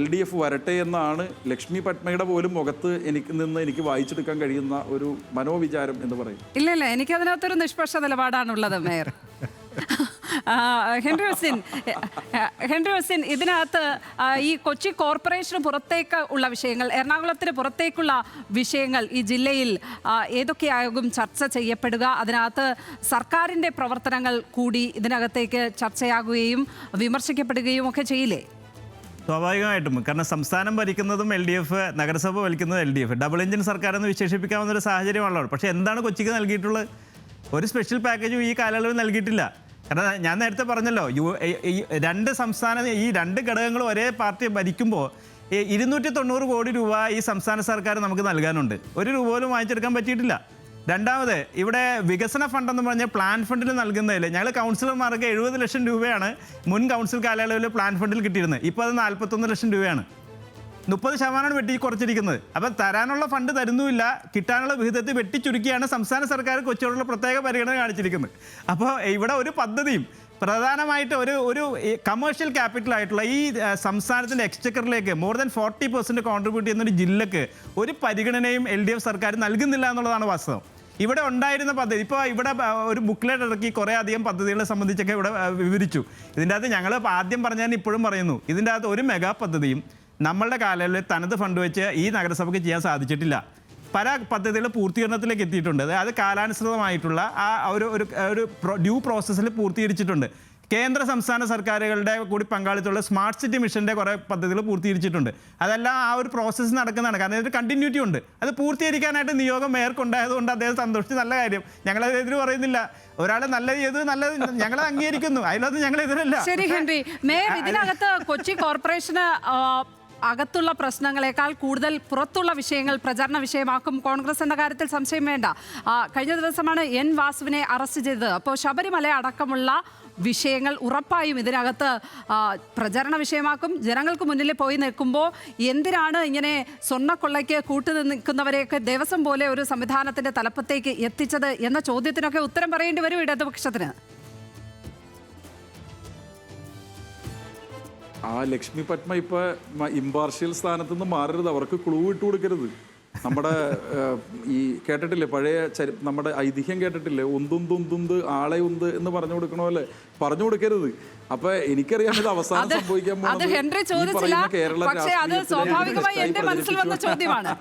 LDF വരട്ടെ എന്നാണ് ലക്ഷ്മി പത്മയുടെ പോലും മുഖത്ത് എനിക്ക് വായിച്ചെടുക്കാൻ കഴിയുന്ന ഒരു മനോവിചാരം എന്ന് പറയും. ഇല്ല, എനിക്ക് അതിനകത്തൊരു നിഷ്പക്ഷ നിലപാടാണുള്ളത് മേയർ. ഹെൻറി ഹുസൈൻ, ഇതിനകത്ത് ഈ കൊച്ചി കോർപ്പറേഷന് പുറത്തേക്ക് ഉള്ള വിഷയങ്ങൾ, എറണാകുളത്തിന് പുറത്തേക്കുള്ള വിഷയങ്ങൾ ഈ ജില്ലയിൽ ഏതൊക്കെയാകും ചർച്ച ചെയ്യപ്പെടുക? അതിനകത്ത് സർക്കാരിൻ്റെ പ്രവർത്തനങ്ങൾ കൂടി ഇതിനകത്തേക്ക് ചർച്ചയാകുകയും വിമർശിക്കപ്പെടുകയും ഒക്കെ ചെയ്യില്ലേ? സ്വാഭാവികമായിട്ടും, കാരണം സംസ്ഥാനം ഭരിക്കുന്നതും LDF, നഗരസഭ ഭരിക്കുന്നതും LDF, ഡബിൾ എഞ്ചിൻ സർക്കാർ എന്ന് വിശേഷിപ്പിക്കാവുന്നൊരു സാഹചര്യമാണല്ലോ. പക്ഷേ എന്താണ് കൊച്ചിക്ക് നൽകിയിട്ടുള്ളത്? ഒരു സ്പെഷ്യൽ പാക്കേജും ഈ കാലയളവിൽ നൽകിയിട്ടില്ല. കാരണം ഞാൻ നേരത്തെ പറഞ്ഞല്ലോ, ഈ 2 ഘടകങ്ങളും ഒരേ പാർട്ടി ഭരിക്കുമ്പോൾ 290 കോടി രൂപ ഈ സംസ്ഥാന സർക്കാർ നമുക്ക് നൽകാനുണ്ട്. 1 രൂപ പോലും വാങ്ങിച്ചെടുക്കാൻ പറ്റിയിട്ടില്ല. രണ്ടാമത്, ഇവിടെ വികസന ഫണ്ടെന്ന് പറഞ്ഞ പ്ലാൻ ഫണ്ടിൽ നൽകുന്നതിൽ ഞങ്ങൾ കൗൺസിലർമാർക്ക് 70 ലക്ഷം രൂപയാണ് മുൻ കൗൺസിൽ കാലയളവിൽ പ്ലാൻ ഫണ്ടിൽ കിട്ടിയിരുന്നത്. ഇപ്പോൾ അത് 41 ലക്ഷം രൂപയാണ്. 30% വെട്ടി കുറച്ചിരിക്കുന്നത്. അപ്പം തരാനുള്ള ഫണ്ട് തരുന്നുമില്ല, കിട്ടാനുള്ള വിഹിതത്തിൽ വെട്ടിച്ചുരുക്കിയാണ് സംസ്ഥാന സർക്കാർ കൊച്ചിയോടുള്ള പ്രത്യേക പരിഗണന കാണിച്ചിരിക്കുന്നത്. അപ്പോൾ ഇവിടെ ഒരു പദ്ധതിയും പ്രധാനമായിട്ട് ഒരു കമേഴ്ഷ്യൽ ക്യാപിറ്റൽ ആയിട്ടുള്ള ഈ സംസ്ഥാനത്തിൻ്റെ എക്സ്ചക്കറിലേക്ക് more than 40% കോൺട്രിബ്യൂട്ട് ചെയ്യുന്ന ഒരു ജില്ലക്ക് ഒരു പരിഗണനയും LDF സർക്കാർ നൽകുന്നില്ല എന്നുള്ളതാണ് വാസ്തവം. ഇവിടെ ഉണ്ടായിരുന്ന പദ്ധതി, ഇപ്പോൾ ഇവിടെ ഒരു ബുക്ക്ലെറ്റ് ഇറക്കി കുറേ അധികം പദ്ധതികളെ സംബന്ധിച്ചൊക്കെ ഇവിടെ വിവരിച്ചു. ഇതിൻ്റെ അകത്ത് ഞങ്ങൾ ആദ്യം പറഞ്ഞാൽ ഇപ്പോഴും പറയുന്നു, ഇതിൻ്റെ അകത്ത് ഒരു മെഗാ പദ്ധതിയും നമ്മളുടെ കാലയളവിൽ തനത് ഫണ്ട് വെച്ച് ഈ നഗരസഭയ്ക്ക് ചെയ്യാൻ സാധിച്ചിട്ടില്ല. പല പദ്ധതികൾ പൂർത്തീകരണത്തിലേക്ക് എത്തിയിട്ടുണ്ട്. അത് കാലാനുസൃതമായിട്ടുള്ള ആ ഒരു ഡ്യൂ പ്രോസസ്സിൽ പൂർത്തീകരിച്ചിട്ടുണ്ട്. കേന്ദ്ര സംസ്ഥാന സർക്കാരുകളുടെ കൂടി പങ്കാളിത്തമുള്ള സ്മാർട്ട് സിറ്റി മിഷൻ്റെ കുറേ പദ്ധതികൾ പൂർത്തീകരിച്ചിട്ടുണ്ട്. അതെല്ലാം ആ ഒരു പ്രോസസ്സ് നടക്കുന്നതാണ്. കാരണം ഇതിന് കണ്ടിന്യൂറ്റി ഉണ്ട്. അത് പൂർത്തീകരിക്കാനായിട്ട് നിയോഗം മേയർക്കുണ്ടായതുകൊണ്ട് അദ്ദേഹം സന്തോഷിച്ച്, നല്ല കാര്യം, ഞങ്ങളതെതിര് പറയുന്നില്ല. ഒരാളെ നല്ലത് ചെയ്ത് നല്ലത് ഞങ്ങൾ അംഗീകരിക്കുന്നു, അതിനകത്ത് ഞങ്ങൾ എതിരല്ല. ശരി ഹെൻറി, മേയർ, ഇതിനകത്ത് കൊച്ചി കോർപ്പറേഷന് അകത്തുള്ള പ്രശ്നങ്ങളെക്കാൾ കൂടുതൽ പുറത്തുള്ള വിഷയങ്ങൾ പ്രചാരണ വിഷയമാക്കും കോൺഗ്രസ് എന്ന കാര്യത്തിൽ സംശയം വേണ്ട. കഴിഞ്ഞ ദിവസമാണ് N വാസുവിനെ അറസ്റ്റ് ചെയ്തത്. അപ്പോൾ ശബരിമല അടക്കമുള്ള വിഷയങ്ങൾ ഉറപ്പായും ഇതിനകത്ത് പ്രചരണ വിഷയമാക്കും. ജനങ്ങൾക്ക് മുന്നിൽ പോയി നിൽക്കുമ്പോൾ എന്തിനാണ് ഇങ്ങനെ സ്വർണ്ണക്കൊള്ളയ്ക്ക് കൂട്ടുനിൽക്കുന്നവരെയൊക്കെ ദേവസ്വം പോലെ ഒരു സംവിധാനത്തിൻ്റെ തലപ്പത്തേക്ക് എത്തിച്ചത് എന്ന ചോദ്യത്തിനൊക്കെ ഉത്തരം പറയേണ്ടി വരും ഇടതുപക്ഷത്തിന്. ലക്ഷ്മി പത്മ ഇപ്പോൾ ഇമ്പാർഷ്യൽ സ്ഥാനത്ത് നിന്ന് മാറരുത്, അവർക്ക് ക്ലൂ ഇട്ട് കൊടുക്കരുത്. നമ്മുടെ ഈ കേട്ടിട്ടില്ലേ പഴയ നമ്മുടെ ഐതിഹ്യം കേട്ടിട്ടില്ലേ, ഉന്തുന്തുന്തുന്ത് ആളെ ഉന്ത് എന്ന് പറഞ്ഞു കൊടുക്കണമല്ലേ, പറഞ്ഞു കൊടുക്കരുത്. അപ്പൊ എനിക്കറിയാം ഇത് അവസാനം സംഭവിക്കാൻ അത് ഹെൻറി ചോദിച്ചില്ല, പക്ഷേ അത് സ്വാഭാവികമായി എന്റെ മനസ്സിൽ വന്ന ചോദ്യമാണ്.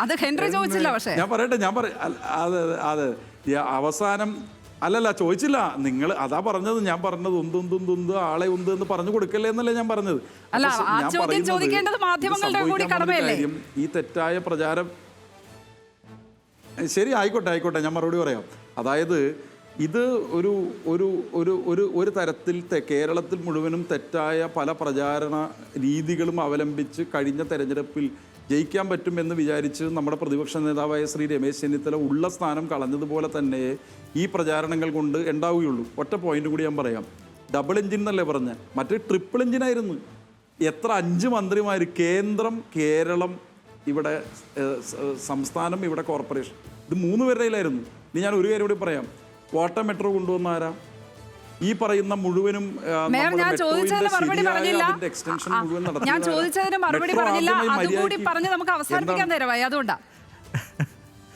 അത് ഹെൻറി ചോദിച്ചില്ല. പക്ഷേ ഞാൻ പറയട്ടെ, അതെ അതെ, അവസാനം അല്ലല്ല ചോദിച്ചില്ല, നിങ്ങൾ അതാ പറഞ്ഞത്. ഞാൻ പറഞ്ഞത് ഉന്തുന്തുന്തുന്ത് ആളെ ഉന്ത് എന്ന് പറഞ്ഞു കൊടുക്കല്ലേ എന്നല്ലേ ഞാൻ പറഞ്ഞത്. അല്ല, ആ ചോദ്യം ചോദിക്കേണ്ടത് മാധ്യമങ്ങളുടെ കൂടി കടമയല്ലേ? ഈ തെറ്റായ പ്രചാരം ശരി, ആയിക്കോട്ടെ, ഞാൻ മറുപടി പറയാം. അതായത് ഇത് ഒരു ഒരു ഒരു ഒരു ഒരു തരത്തിൽ കേരളത്തിൽ മുഴുവനും തെറ്റായ പല പ്രചാരണ രീതികളും അവലംബിച്ച് കഴിഞ്ഞ തെരഞ്ഞെടുപ്പിൽ ജയിക്കാൻ പറ്റുമെന്ന് വിചാരിച്ച് നമ്മുടെ പ്രതിപക്ഷ നേതാവായ ശ്രീ രമേശ് ചെന്നിത്തല ഉള്ള സ്ഥാനം കളഞ്ഞതുപോലെ തന്നെ ഈ പ്രചാരണങ്ങൾ കൊണ്ട് ഉണ്ടാവുകയുള്ളൂ. ഒറ്റ പോയിന്റ് കൂടി ഞാൻ പറയാം. ഡബിൾ എഞ്ചിൻ എന്നല്ലേ പറഞ്ഞ, മറ്റേ ട്രിപ്പിൾ എഞ്ചിനായിരുന്നു. എത്ര 5 മന്ത്രിമാർ, കേന്ദ്രം, കേരളം, ഇവിടെ സംസ്ഥാനം, ഇവിടെ കോർപ്പറേഷൻ, ഇത് 3 പേരുടെയിലായിരുന്നു. ഇനി ഞാൻ ഒരു കാര്യം കൂടി പറയാം. വാട്ടർ മെട്രോ കൊണ്ടുവന്ന ആരാ? ഈ പറയുന്ന മുഴുവനും ഞാൻ ചോദിച്ചതിന് മറുപടി പറഞ്ഞില്ല. അതുകൂടി പറഞ്ഞ് നമുക്ക് അവസാനിപ്പിക്കാൻ തരവായി. അതുകൊണ്ടാ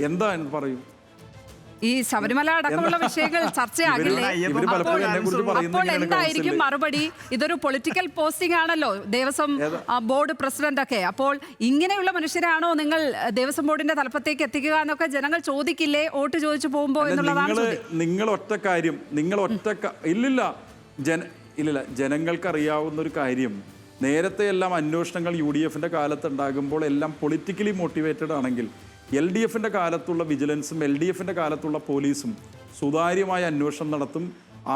എന്താ പറയൂ. ഈ ശബരിമല അടക്കമുള്ള വിഷയങ്ങൾ ചർച്ചയാകില്ലേ? അപ്പോൾ എന്തായിരിക്കും മറുപടി? ഇതൊരു പൊളിറ്റിക്കൽ പോസ്റ്റിംഗ് ആണല്ലോ, ദേവസ്വം ബോർഡ് പ്രസിഡന്റ് ഒക്കെ. അപ്പോൾ ഇങ്ങനെയുള്ള മനുഷ്യരാണോ നിങ്ങൾ ദേവസ്വം ബോർഡിന്റെ തലപ്പത്തേക്ക് എത്തിക്കുക എന്നൊക്കെ ജനങ്ങൾ ചോദിക്കില്ലേ വോട്ട് ചോദിച്ചു പോകുമ്പോ എന്നുള്ളതാണ്. നിങ്ങൾ ഒറ്റ കാര്യം, ഇല്ലില്ല, ജനങ്ങൾക്ക് അറിയാവുന്ന ഒരു കാര്യം, നേരത്തെ എല്ലാം അന്വേഷണങ്ങൾ UDFന്റെ കാലത്ത് ഉണ്ടാകുമ്പോൾ എല്ലാം പൊളിറ്റിക്കലി മോട്ടിവേറ്റഡ് ആണെങ്കിൽ LDFന്റെ കാലത്തുള്ള വിജിലൻസും LDFന്റെ കാലത്തുള്ള പോലീസും സുതാര്യമായ അന്വേഷണം നടത്തും.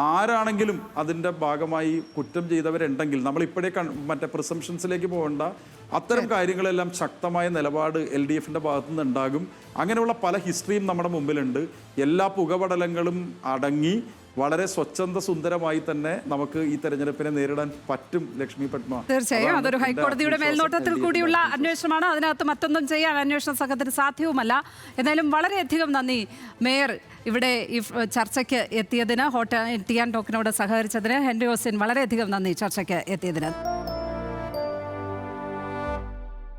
ആരാണെങ്കിലും അതിൻ്റെ ഭാഗമായി കുറ്റം ചെയ്തവരുണ്ടെങ്കിൽ നമ്മളിപ്പോഴേ മറ്റേ പ്രിസംഷൻസിലേക്ക് പോകേണ്ട, അത്തരം കാര്യങ്ങളെല്ലാം ശക്തമായ നിലപാട് LDFന്റെ ഭാഗത്തുനിന്ന് ഉണ്ടാകും. അങ്ങനെയുള്ള പല ഹിസ്റ്ററിയും നമ്മുടെ മുമ്പിലുണ്ട്. എല്ലാ പുകപടലങ്ങളും അടങ്ങി വളരെ സ്വച്ഛന്ത സുന്ദരമായി തന്നെ നമുക്ക് ഈ തെരഞ്ഞെടുപ്പിനെ നേരിടാൻ പറ്റും. ലക്ഷ്മി പത്മ, തീർച്ചയായും അതൊരു ഹൈക്കോടതിയുടെ മേൽനോട്ടത്തിൽ കൂടിയുള്ള അന്വേഷണമാണ്. അതിനകത്ത് മറ്റൊന്നും ചെയ്യാൻ അന്വേഷണ സംഘത്തിന് സാധ്യവുമല്ല. എന്നാലും വളരെയധികം നന്ദി മേയർ, ഇവിടെ ഈ ചർച്ചയ്ക്ക് എത്തിയതിന്, ഹോട്ടൽ ടി ആൻഡ് ടോക്കിനോട് സഹകരിച്ചതിന്. ഹെൻറി ഓസ്റ്റിൻ, വളരെയധികം നന്ദി ചർച്ചയ്ക്ക് എത്തിയതിന്.